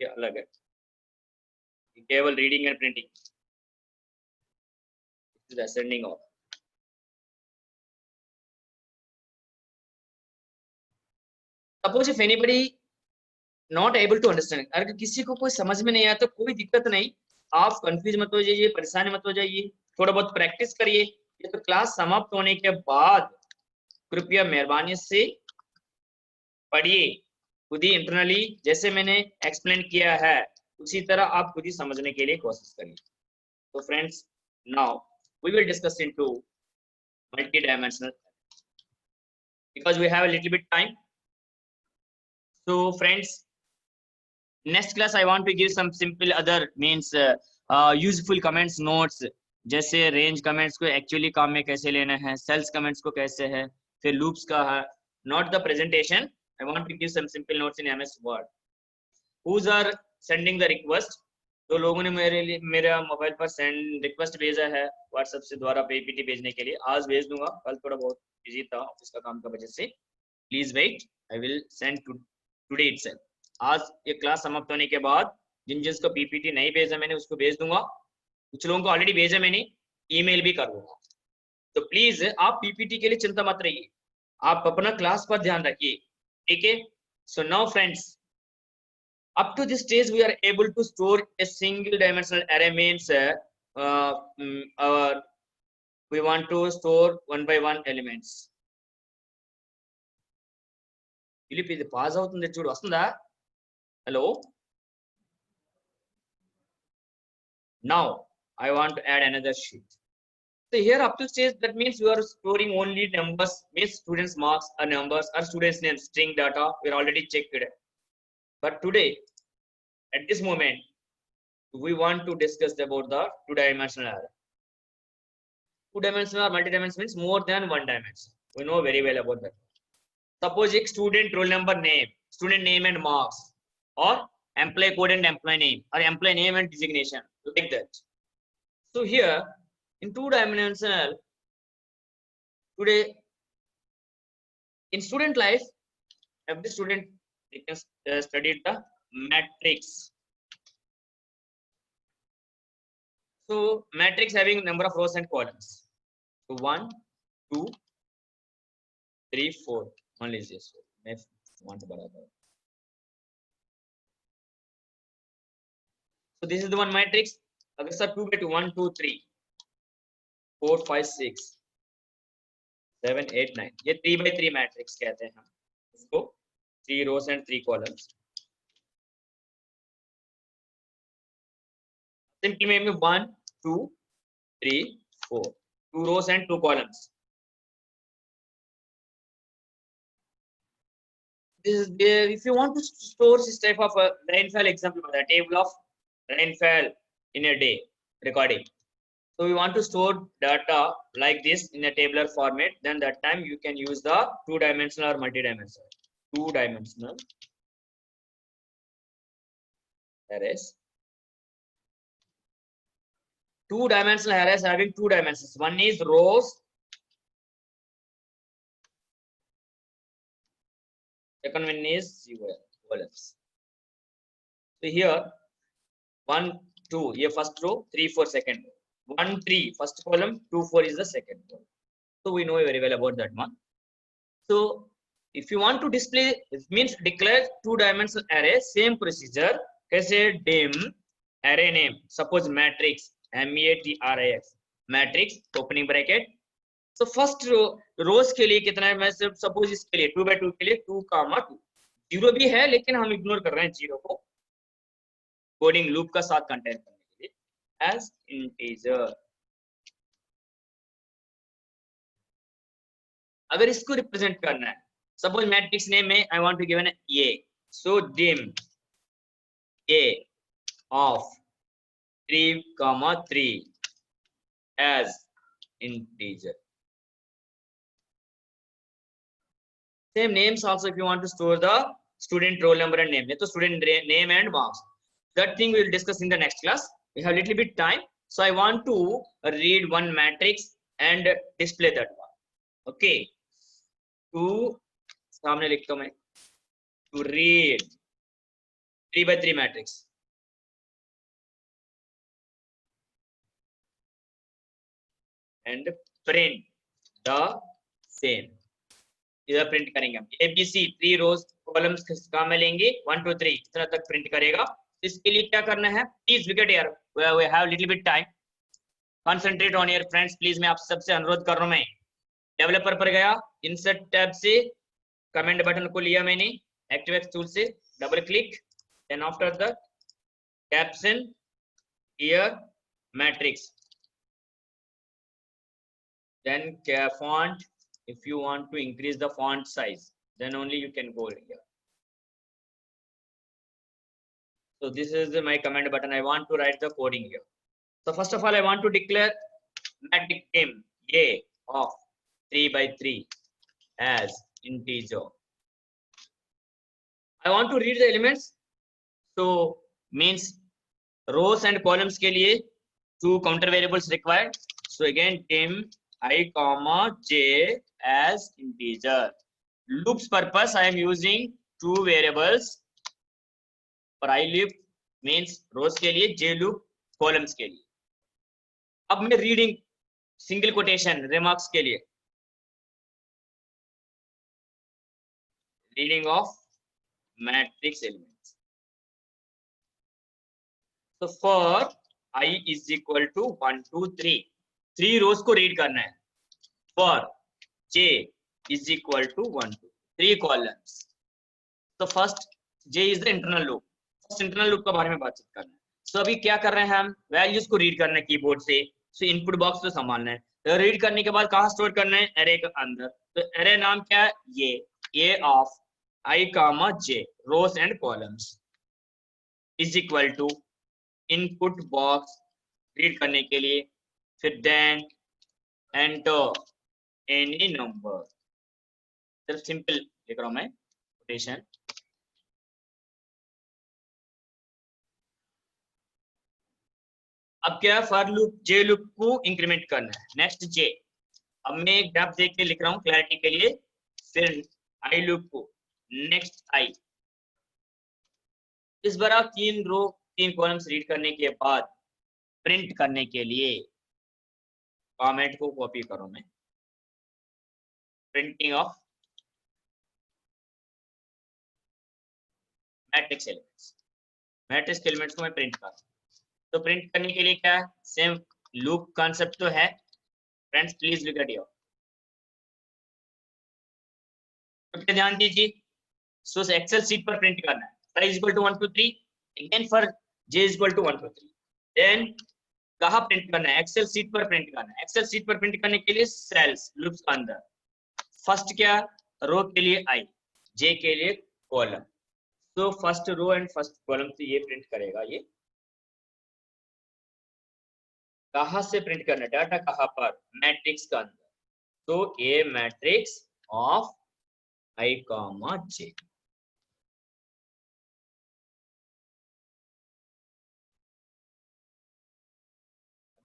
Yeah, अलग है, केवल reading and printing, this is ascending order. Suppose if anybody not able to understand, अगर किसी को कोई समझ में नहीं आया तो कोई दिक्कत नहीं, आप कंफ्यूज मत हो जाइए, परेशान मत हो जाइए, थोड़ा बहुत प्रैक्टिस करिए। ये तो क्लास समाप्त होने के बाद कृपया मेहरबानी से पढ़िए, खुद ही इंटरनली जैसे मैंने एक्सप्लेन किया है उसी तरह आप खुद ही समझने के लिए कोशिश करिए। तो friends, now we will discuss into multi dimensional because we have a little bit time. So friends, next class I want to give some simple other means useful comments notes, जैसे रेंज कमेंट्स को actually काम में कैसे लेना है, sales comments को कैसे है, फिर लूप्स का है, not the presentation. I want to give some simple notes in MS Word. Who's are sending the request? तो लोगों ने मेरा मोबाइल पर सेंड रिक्वेस्ट भेजा है व्हाट्सएप से द्वारा पीपीटी भेजने के लिए, आज भेज दूंगा, कल थोड़ा बहुत बिजी था ऑफिस का काम का वजह से, please wait, I will send today itself. आज ये क्लास समाप्त होने के बाद जिन जिसको पीपीटी नहीं भेजा मैंने उसको भेज दूंगा, कुछ लोगों को ऑलरेडी भेजा मैंने, ईमेल भी कर दूंगा। तो प्लीज आप पीपीटी के लिए चिंता मत रहिए, आप अपना क्लास पर ध्यान रखिए, ठीक है। So now friends, up to this stage we are able to store a single dimensional array, means our we want to store one by one elements. Philip, ఇది పాజ్ అవుతుంది చూడు, వస్తుందా? Hello. Now I want to add another sheet. So here up to stage, that means you are storing only numbers, means students marks or numbers or students names, string data we are already checked. But today at this moment we want to discuss about the two-dimensional array. Two-dimensional or multi-dimensional means more than one dimension. We know very well about that. Suppose a student roll number name, student name and marks, or employee code and employee name, or employee name and designation, like that. So here in two-dimensional, today in student life, every student can study the matrix. So matrix having number of rows and columns. So 1, 2, 3, 4. Only is this. So this is the one matrix. अगर sir 2 by 2, 1, 2, 3, 4, 5, 6, 7, 8, 9. ये 3 by 3 matrix कहते हैं हम इसको. 3 rows and 3 columns. Simply name 1, 2, 3, 4. 2 rows and 2 columns. This is there. If you want to store this type of a rainfall example, the table of rainfall in a day recording. So we want to store data like this in a tabular format. Then that time you can use the two-dimensional or multi-dimensional. Two-dimensional arrays. Two-dimensional arrays having 2 dimensions. One is rows. Second one is columns. So here 1, 2, here first row, 3, 4 second row. 1, 3 first column, 2, 4 is the second column. So we know very well about that one. So if you want to display, it means declare two-dimensional array, same procedure. कैसे dim array name, suppose matrix, matrix, matrix opening bracket. So first rows के लिए कितना है, मैं सिर्फ suppose इसके लिए 2 by 2 के लिए 2, 2. 0 भी है लेकिन हम इग्नोर कर रहे हैं 0 को कोडिंग लूप का साथ कंटेन करने के लिए as integer. अगर इसको रिप्रेजेंट करना है, सपोज मैट्रिक्स नेम में I want to given a, so dim a of 3, 3 as integer. Same names also if you want to store the student roll number and name. So student name and marks. That thing we will discuss in the next class. We have a little bit time. So I want to read one matrix and display that one. Okay. To सामने लिखता हूं मैं. To read 3 by 3 matrix. And print the same. इधर print करेंगे हम ABC 3 rows columns काम में लेंगे 1, 2, 3 इतना तक प्रिंट करेगा. इसके लिए क्या करना है, प्लीज विकेट यार, we have little bit time, concentrate on your friends please. मैं आप सबसे अनुरोध कर रहा हूं. मैं डेवलपर पर गया, इंसर्ट टैब से कमेंट बटन को लिया मैंने, एक्टिवेक्स टूल से double click, then after the caption here matrix, then font. If you want to increase the font size, then only you can go here. So this is my command button. I want to write the coding here. So first of all, I want to declare matrix name a of 3 by 3 as integer. I want to read the elements. So means rows and columns के लिए 2 counter variables required. So again dim I comma j as integer. Loops purpose I am using 2 variables. For I loop means rows के लिए, j loop columns के लिए. अब मैं reading single quotation remarks के लिए, reading of matrix elements. So for I is equal to 1, 2, 3. 3 rows को read करना है for j is equal to 1 to 3 columns. तो first j is the internal loop, first internal loop के बारे में बातचीत करना है। सो अभी क्या कर रहे हैं हम, वैल्यूज को रीड करना है कीबोर्ड से। सो इनपुट बॉक्स तो संभालना है, तो रीड करने के बाद कहाँ स्टोर करना है, एरे के अंदर। तो एरे नाम क्या है, ये of i comma j rows and columns is equal to input box read करने के लिए, फिर देन एंटर एनी नंबर। सिर्फ सिंपल लिख रहा हूं मैं कोटेशन। अब क्या है, फॉर लूप जे लूप को इंक्रीमेंट करना है। नेक्स्ट जे, अब मैं एक ग्राफ देख के लिख रहा हूँ क्लैरिटी के लिए। फिर आई लूप को नेक्स्ट आई। इस बार आप 3 रो 3 कॉलम्स रीड करने के बाद प्रिंट करने के लिए कमेंट को कॉपी करूं मैं, printing of matrix elements, matrix elements को मैं प्रिंट कर। तो प्रिंट करने के लिए क्या है, सेम लूप कॉन्सेप्ट तो है friends, please look at your. तो ध्यान दीजिए, सो एक्सेल शीट पर प्रिंट करना है, size equal to 1 to 3, again for j equal to 1 to 3। Then कहाँ प्रिंट करना है, एक्सेल शीट पर प्रिंट करना है। एक्सेल शीट पर प्रिंट करने के लिए सेल्स लूप्स के अंदर फर्स्ट क्या, रो के लिए i, j के लिए कॉलम। तो first row and first column से ये प्रिंट करेगा। ये कहाँ से प्रिंट करना है, डाटा कहाँ पर, मैट्रिक्स का अंदर। तो A matrix of i comma j।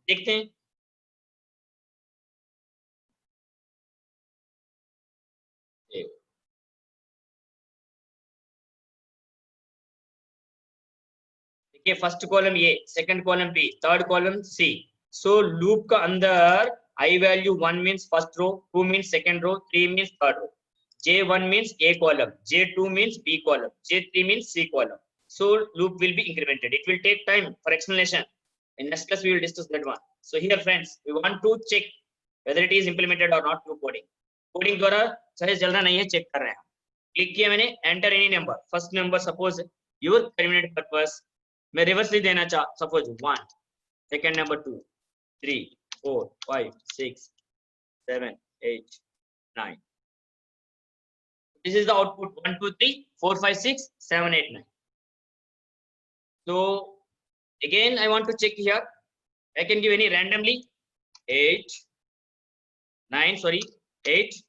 देखते हैं, देखिए फर्स्ट कॉलम ये, second column B, third column C. So loop का अंदर I value 1 means first row, 2 means second row, 3 means third row, J1 means A column, J2 means B column, J3 means C column. So loop will be incremented. It will take time for explanation. In next class we will discuss that one. So here friends, we want to check whether it is implemented or not through coding. Coding द्वारा चाहे चलना नहीं है, check कर रहे हैं। Click किया मैंने, enter any number. First number suppose your terminate purpose. मैं रिवर्स नहीं देना चाह, suppose 1, second number 2, 3, 4, 5, 6, 7, 8, 9. This is the output 1, 2, 3, 4, 5, 6, 7, 8, 9. So again I want to check here. I can give any randomly 8, 9, sorry, 8,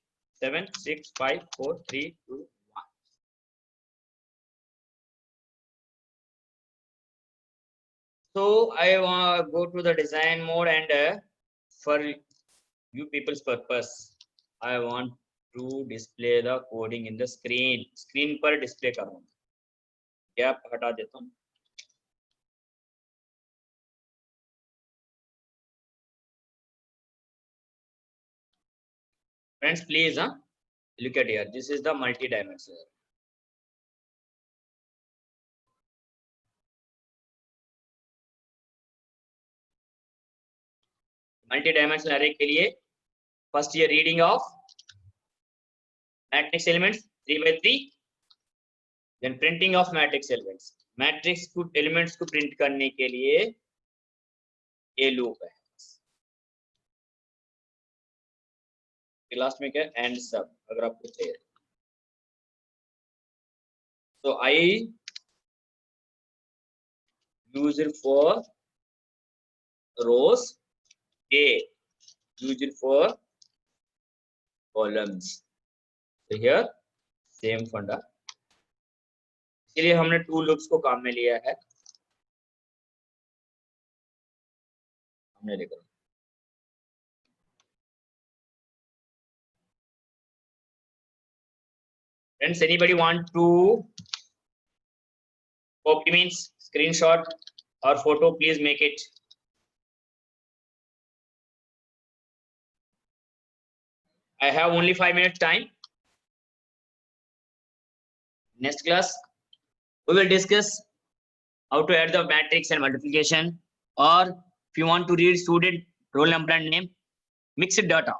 7, 6, 5, 4, 3, 2, 1. So I want to go to the design mode and for you people's purpose, I want to display the coding in the screen. Screen पर display करूँ, gap हटा देता हूँ। Friends, please, look at here. This is the multi-dimensional. Multi-dimensional array के लिए first year reading of matrix elements 3 by 3, then printing of matrix elements. Matrix को elements को print करने के लिए ये loop है। लास्ट में क्या, एंड सब, अगर आपको चाहिए। So I use it for rows, A use it for columns. So here same फंडा, इसलिए हमने 2 लूप्स को काम में लिया है। हमने लिखा friends, anybody want to copy means screenshot or photo, please make it. I have only 5 minutes time. Next class we will discuss how to add the matrix and multiplication, or if you want to read student roll number and name, mixed data.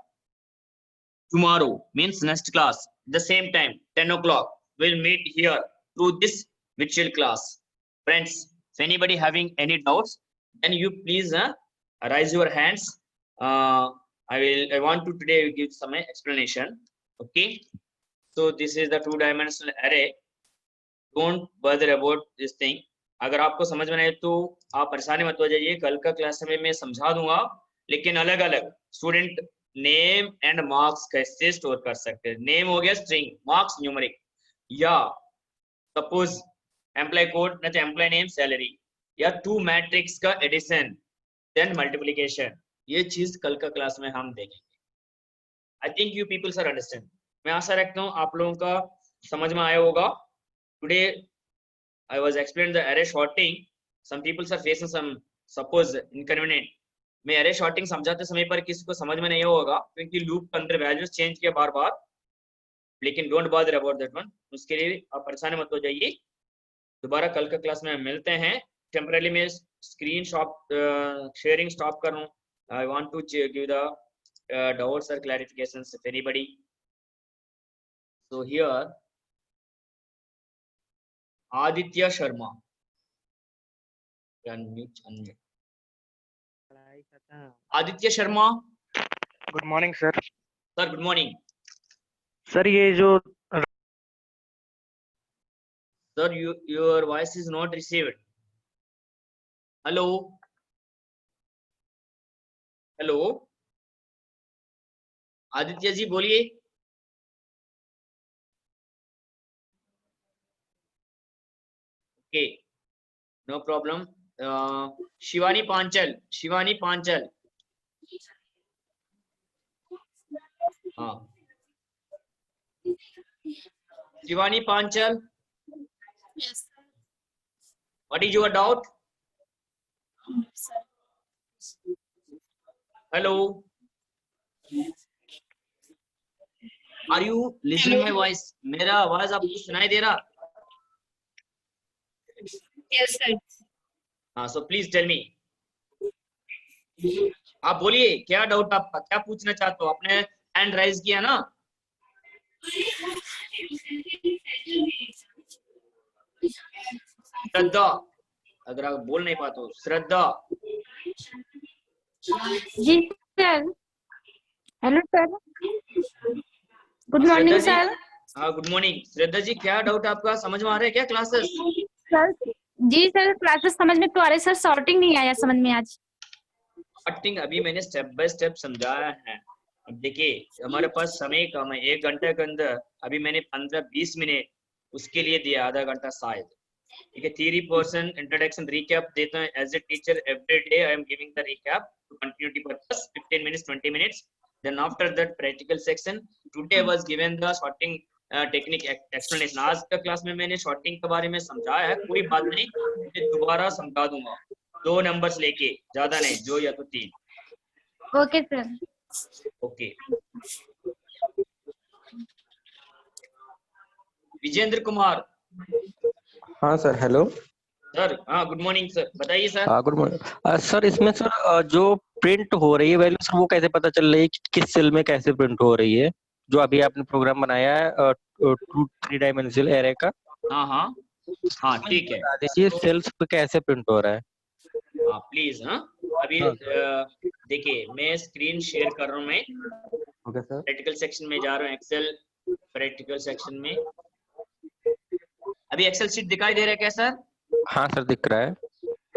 Tomorrow means next class, the same time, 10 o'clock, we'll meet here through this virtual class. Friends, if anybody having any doubts, then you please raise your hands. I want to today give some explanation. Okay, so this is the two-dimensional array. Don't bother about this thing. अगर आपको समझ में नहीं तो आप परेशानी मत हो जाइए, कल का क्लास में मैं समझा दूंगा, लेकिन अलग अलग स्टूडेंट नेम एंड मार्क्स कैसे स्टोर कर सकते हैं. नेम हो गया स्ट्रिंग, मार्क्स न्यूमेरिक, या सपोज एम्प्लॉय कोड नहीं तो एम्प्लॉय नेम सैलरी, या टू मैट्रिक्स का एडिशन देन मल्टीप्लिकेशन. ये चीज कल का क्लास में हम देखेंगे. I think you peoples are understand. मैं आशा रखता हूँ आप लोगों का समझ में आया होगा. Today I was explaining the array sorting. Some people are facing some suppose inconvenient. मैं array sorting समझाते समय पर किसी को समझ में नहीं होगा क्योंकि लूप के अंदर वैल्यूज चेंज किया बार बार, लेकिन don't bother about that one. उसके लिए आप परेशान मत हो जाइए. दोबारा कल का क्लास में मिलते हैं. टेम्पररी में स्क्रीन शेयरिंग स्टॉप कर रहा हूँ. I want to give the doubts or clarifications if anybody. So here Aditya Sharma. Unmute. Aditya Sharma. Good morning sir. Sir, good morning. Sir ये जो Sir, your voice is not received. Hello. Hello. Aditya ji बोलिए. Okay, no problem. Shivani Panchal. Shivani Panchal. Shivani Panchal. Yes, What is your doubt? sir. Hello. Are you listening my voice? मेरा आवाज आपको सुनाई दे रहा? Yes, sir. हाँ, so please tell me. आप बोलिए क्या डाउट आपका, क्या पूछना चाहते हो? आपने हैंड राइज किया ना? श्रद्धा, अगर आप बोल नहीं पाते हो, श्रद्धा. जी sir. Hello sir. Good morning Shraddha जी. सर. हाँ, गुड मॉर्निंग. श्रद्धा जी, क्या डाउट आपका, समझ में आ रहा है क्या क्लासेस? सर जी सर, क्लासेस समझ में तो आ रहे सर, सॉर्टिंग नहीं आया समझ में आज. सॉर्टिंग अभी मैंने स्टेप बाय स्टेप समझाया है. अब देखिए हमारे पास समय कम है, 1 घंटे के अंदर अभी मैंने 15-20 मिनट उसके लिए दिया, आधा घंटा शायद. ठीक है, थियरी पोर्शन इंट्रोडक्शन रिकैप देता हूं. As a teacher every day I am giving the recap to continuity purpose, 15 minutes 20 minutes. Then after that practical section, today I was given the sorting technique explanation. आज का class में मैंने shorting के बारे में समझाया है, कोई बात नहीं, मैं दोबारा समझा दूंगा. 2 नंबर्स लेके, ज्यादा नहीं, 2 या तो 3. Okay sir. Okay. Vijendra Kumar. हाँ सर. Hello sir. हाँ, गुड मॉर्निंग सर, बताइए सर. हाँ गुड मॉर्निंग सर. इसमें सर जो प्रिंट हो रही है वैल्यू सर, वो कैसे पता चल रही है कि किस सेल में कैसे प्रिंट हो रही है? जो अभी आपने प्रोग्राम बनाया है 3 डायमेंशनल एरे का. हाँ हाँ हाँ, ठीक है. बता दीजिए सेल्स पे कैसे प्रिंट हो रहा है. हाँ प्लीज. हाँ अभी देखिए मैं स्क्रीन शेयर कर रहा हूँ. मैं ओके सर. प्रैक्टिकल सेक्शन में जा रहा हूँ. एक्सेल प्रैक्टिकल सेक्शन में अभी एक्सेल शीट दिखाई दे रहा है क्या सर? हाँ सर, दिख रहा है.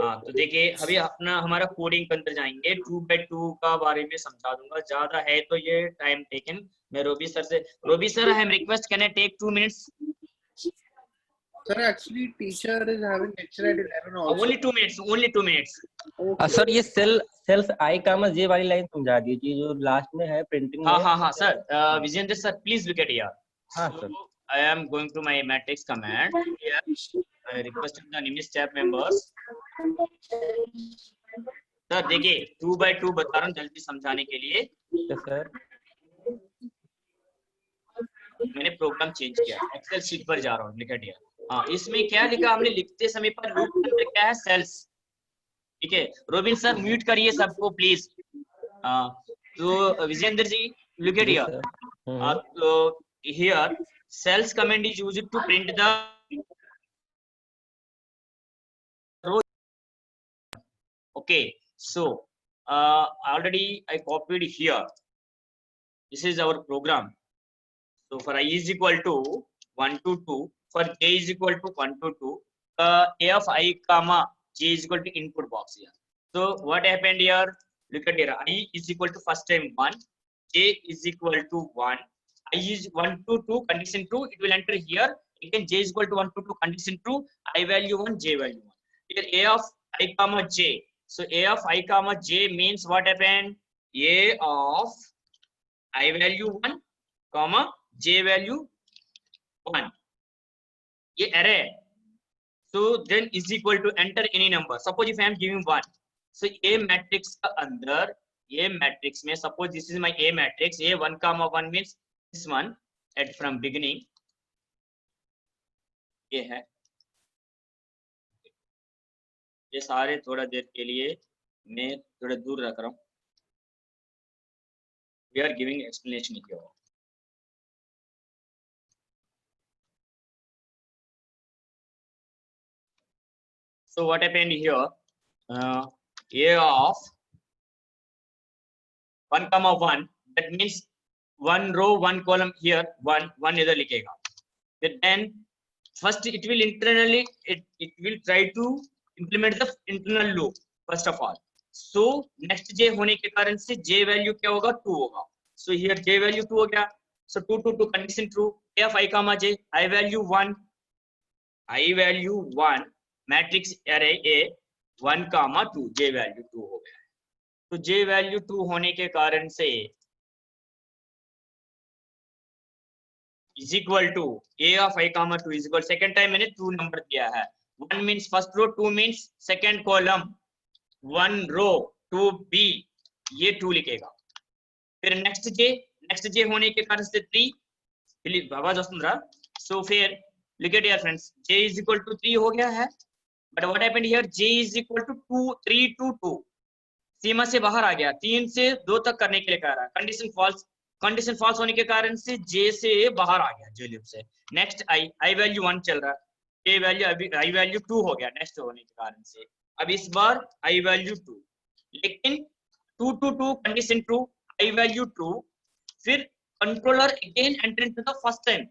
हाँ, तो देखिए अभी अपना हमारा कोडिंग के अंदर जाएंगे. 2x2 का बारे में समझा दूंगा, ज्यादा है तो ये टाइम टेकन. मैं रोबी सर से, Robi sir I am request, can I take 2 minutes? Sir, actually, teacher is having lecture at 11 also. Only 2 minutes, only 2 minutes. Sir ये सेल्स आई कामा जे वाली लाइन समझा दीजिए जो लास्ट में है प्रिंटिंग. हाँ हाँ हाँ sir. Vijendra sir please look at here. हाँ sir. I am going to my matrix command. Here I requested the new staff members. Sir देखिए 2x2 बता रहा हूँ जल्दी समझाने के लिए. सर मैंने प्रोग्राम चेंज किया, एक्सेल शीट पर जा रहा हूँ. लिखा दिया. हाँ, इसमें क्या लिखा हमने लिखते समय पर लूप अंदर क्या है? सेल्स. ठीक है, रोबिन सर म्यूट करिए सबको please. So Vijayendra ji, look at ji here. Sir. So here cells command is used to print the row. Okay, so already I copied here. This is our program. So for I is equal to 1 to 2, for j is equal to 1 to 2, a of I comma j is equal to input box here. So what happened here? Look at here. I is equal to first time 1, j is equal to 1. I is 1 to 2, condition true, it will enter here. Again, j is equal to 1 to 2, condition true, I value 1, j value 1. Here a of I comma j. So a of I comma j means what happened? A of I value 1, comma j value 1. ये array. So then is equal to enter any number. Suppose if I am giving 1. So A matrix का अंदर A matrix में suppose this is my A matrix. A 1 comma 1 means this one at from beginning. ये है. ये सारे थोड़ा देर के लिए मैं थोड़ा दूर रख रहा हूँ. We are giving explanation here. So what happened here? A of 1 comma 1, that means 1 row 1 column here, 1 इधर लिखेगा. Then first it will internally it will try to implement the internal loop first of all. So next j होने के कारण से j value क्या होगा? 2 होगा. So here j value 2 हो गया. So 2 to 2 condition true. A of I comma j, I value 1, matrix array A 1 comma 2, j value 2 हो गया. तो j value 2 होने के कारण से is equal to A of I comma 2 is equal, second time मैंने 2 नंबर दिया है. 1 means first row, 2 means second column, 1 row 2b, ये 2 लिखेगा. फिर next j होने के कारण से 3, प्लीज आवाज सुन रहा. So फिर look at here friends, j is equal to 3 हो गया है. But what happened here? J is equal to 2, 3 to 2. सीमा से बाहर आ गया, 3 से 2 तक करने के लिए कह रहा है. कंडीशन फॉल्स होने के कारण से j से बाहर आ गया, j लूप से. नेक्स्ट I वैल्यू 1 चल रहा है, j वैल्यू अभी I वैल्यू 2 हो गया नेक्स्ट होने के कारण से. अब इस बार I वैल्यू 2, लेकिन 2 to 2 condition true, I value 2. फिर controller again enter into the first time,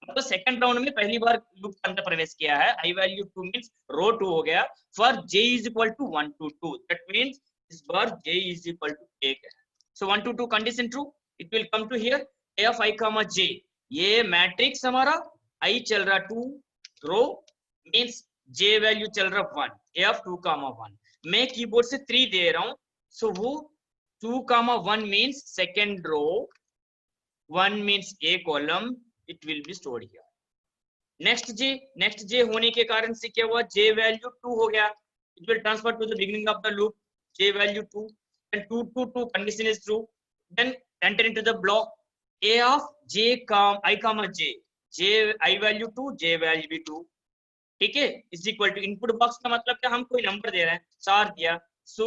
मतलब सेकंड राउंड में पहली बार लूप के अंदर प्रवेश किया है. I वैल्यू 2 मींस रो 2 हो गया. For j is equal to 1 to 2, that means इस बार j इज इक्वल टू 1 है. So 1 to 2 condition true, it will come to here A of I comma j. ये मैट्रिक्स हमारा I चल रहा 2 रो means j value चल रहा 1, A of 2 comma 1. मैं कीबोर्ड से 3 दे रहा हूं, सो वो 2 comma 1 means second row, 1 means A column, it will be stored here. next j होने के कारण से क्या हुआ? j value 2 हो गया. it will transfer to the beginning of the loop, j value 2, and 2 to 2 condition is true. then enter into the block A of j I comma j, I value 2, j value 2. ठीक है, is equal to input box का मतलब क्या? हम कोई number दे रहे हैं, 4 दिया. So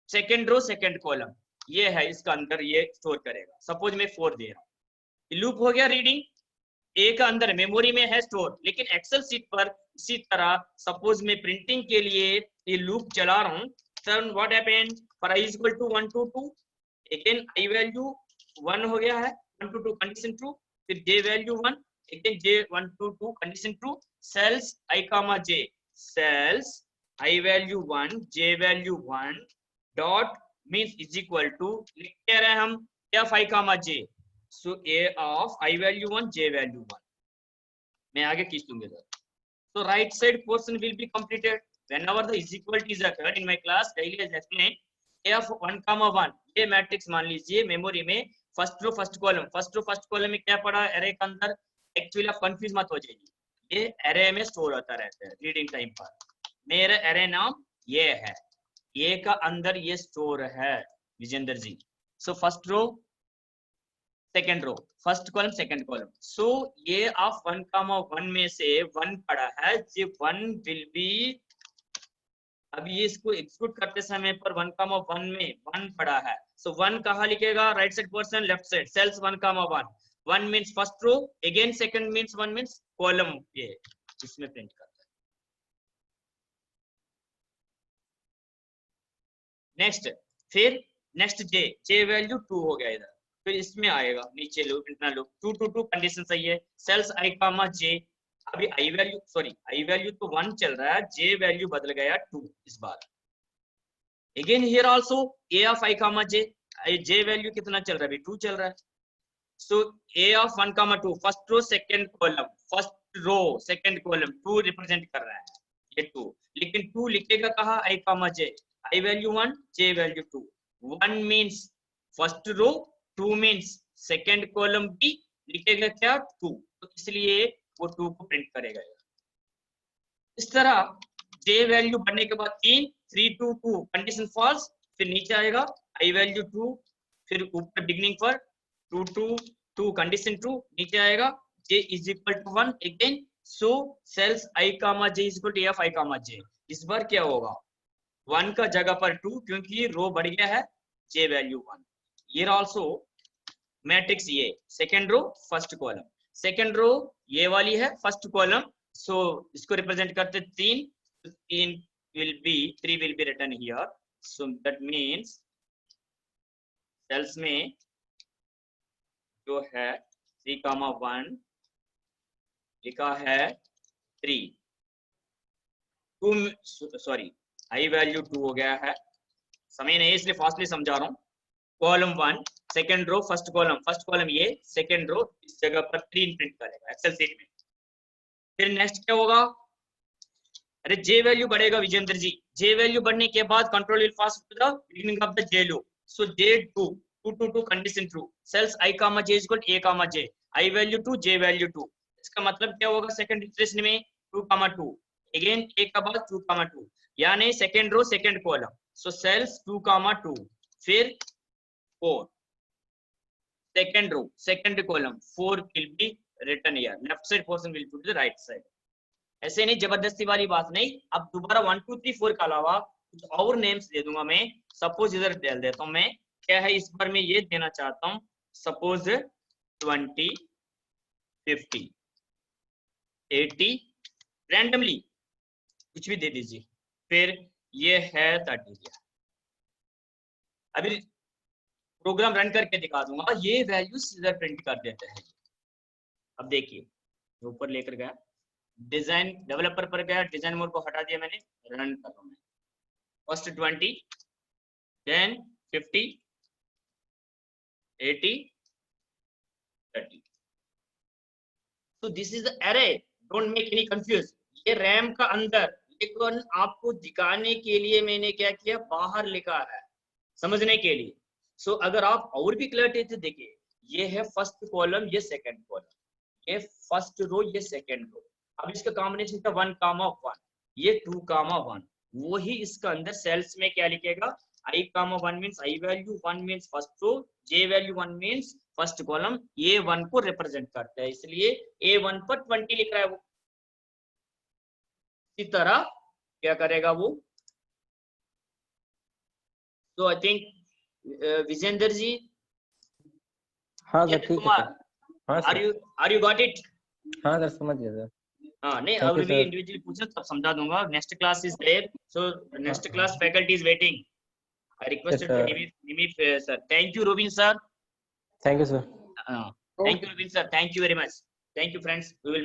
second row second column ये है, इसका अंदर ये स्टोर करेगा. सपोज मैं 4 दे रहा हूँ, लूप हो गया रीडिंग. ए का अंदर मेमोरी में है स्टोर, लेकिन एक्सेल सीट पर इसी तरह सपोज मैं प्रिंटिंग के लिए ये लूप चला रहा हूँ. Sir what happened? For i is equal to 1 to 2, again i value 1 हो गया है, 1 to 2 कंडीशन ट्रू. फिर j value 1, again j 1 to 2 condition true. Cells i comma j, cells i value 1, j value 1 dot means is equal to, लिख के रहे हम A of I comma j. So A of I value 1, j value 1. मैं आगे खींच दूंगा sir. So right side portion will be completed whenever the is equal to is occurred in my class. daily as explained, A of 1 comma 1, ये matrix मान लीजिए memory में first row first column में क्या पड़ा? एरे के अंदर. Actually आप कंफ्यूज मत हो जाइए, ये एरे में स्टोर होता रहता है रीडिंग टाइम पर. मेरा एरे नाम ये है, ये का अंदर ये स्टोर है Vijendra ji. So first row second row, first column second column. So ये ऑफ 1 comma 1 में से 1 पड़ा है, ये 1 विल बी अब ये इसको एग्जीक्यूट करते समय पर 1,1 में 1 पड़ा है, सो 1 कहाँ लिखेगा, right side portion left side, cells 1,1, 1 means first row, again second means 1 means column, ये इसमें प्रिंट करता है। नेक्स्ट, फिर नेक्स्ट जे वैल्यू 2 हो गया इधर, फिर इसमें आएगा नीचे लूप, इंटरनल लूप 2 2 2 कंडीशन सही है, सेल्स i कामा j, अभी i वैल्यू तो 1 चल रहा है, j वैल्यू बदल गया 2 इस बार। Again here also a of i comma j, j value कितना चल रहा है, अभी 2 चल रहा है, so a of 1 comma 2, first row second column, first row second column 2 represent कर रहा है ये 2, लेकिन 2 लिखेगा कहाँ, i comma j, i value 1, j value 2, 1 means first row, 2 means second column भी लिखेगा क्या 2, तो इसलिए वो 2 को प्रिंट करेगा। इस तरह j वैल्यू बढ़ने के बाद 3 3 2 2 कंडीशन फॉल्स, फिर नीचे आएगा i वैल्यू 2, फिर ऊपर बिगनिंग पर 2 2 2 कंडीशन ट्रू, नीचे आएगा j is equal to 1 again, so cells i comma j is equal to a of i comma j। इस बार क्या होगा, 1 का जगह पर 2, क्योंकि रो बढ़ गया है, j value 1। Here also matrix ये second row first column, second row ये वाली है फर्स्ट कॉलम, सो इसको रिप्रेजेंट करते 3 will be written here, so that means cells में जो है 3,1 लिखा है 3 2 सॉरी i वैल्यू 2 हो गया है, समय नहीं इसलिए फास्टली समझा रहा हूँ, column 1 second row first column ये, सेकंड रो इस जगह पर 3 प्रिंट करेगा एक्सेल सीट में। फिर नेक्स्ट क्या होगा, अरे जे वैल्यू बढ़ेगा विजेंद्र जी, जे वैल्यू बढ़ने के बाद control will pass to the beginning of the J loop, so J 2 2 2 2 condition true, cells i comma j is equal to a comma j, i value 2 j value 2, इसका मतलब क्या होगा, सेकंड इटरेशन में 2,2 again a का बाद 2,2, यानी second row second column, so cells 2,2 फिर 4 second row second column 4 will be written here, left side portion will put to the right side। ऐसे नहीं जबरदस्ती वाली बात नहीं, अब दोबारा 1 2 3 4 के अलावा कुछ और नेम्स दे दूंगा मैं, सपोज इधर डाल देता हूं मैं, क्या है इस बार मैं ये देना चाहता हूं, सपोज 20 50 80 रैंडमली कुछ भी दे दीजिए, फिर ये है 30 दिया। अभी प्रोग्राम रन करके दिखा दूंगा, ये वैल्यूज इधर प्रिंट कर देते हैं। अब देखिए ऊपर लेकर गया, डिजाइन डेवलपर पर गया, डिजाइन मोड को हटा दिया मैंने, रन कर रहा हूं मैं, फर्स्ट 20 देन 50 80 30, तो this is the array, don't make any confuse, ये रैम का अंदर, लेकिन आपको दिखाने के लिए मैंने क्या किया, बाहर लिखा है समझने के लिए। सो अगर आप और भी क्लियरिटी से देखिए, ये है फर्स्ट कॉलम, ये सेकंड कॉलम, ये फर्स्ट रो, ये सेकंड रो, अब इसका कॉम्बिनेशन था 1,1, ये 2,1, वही इसका अंदर सेल्स में क्या लिखेगा, i,1 means i value 1 means first row, j value 1 means first column, ये 1 को रिप्रेजेंट करता है, इसलिए A1 पर 20 लिख रहा है वो। इसी तरह क्या करेगा वो, तो आई थिंक विजेंद्र जी, हाँ सर ठीक है कुमार, हाँ are sir you got it? हाँ सर समझ गया सर। हाँ नहीं, Thank और you, भी sir. इंडिविजुअली पूछे तब समझा दूंगा, next class is there, so next class faculty is waiting, I requested sir. Nimit sir, thank you Robin sir, thank you sir. Thank you Robin sir, thank you very much, thank you friends, we will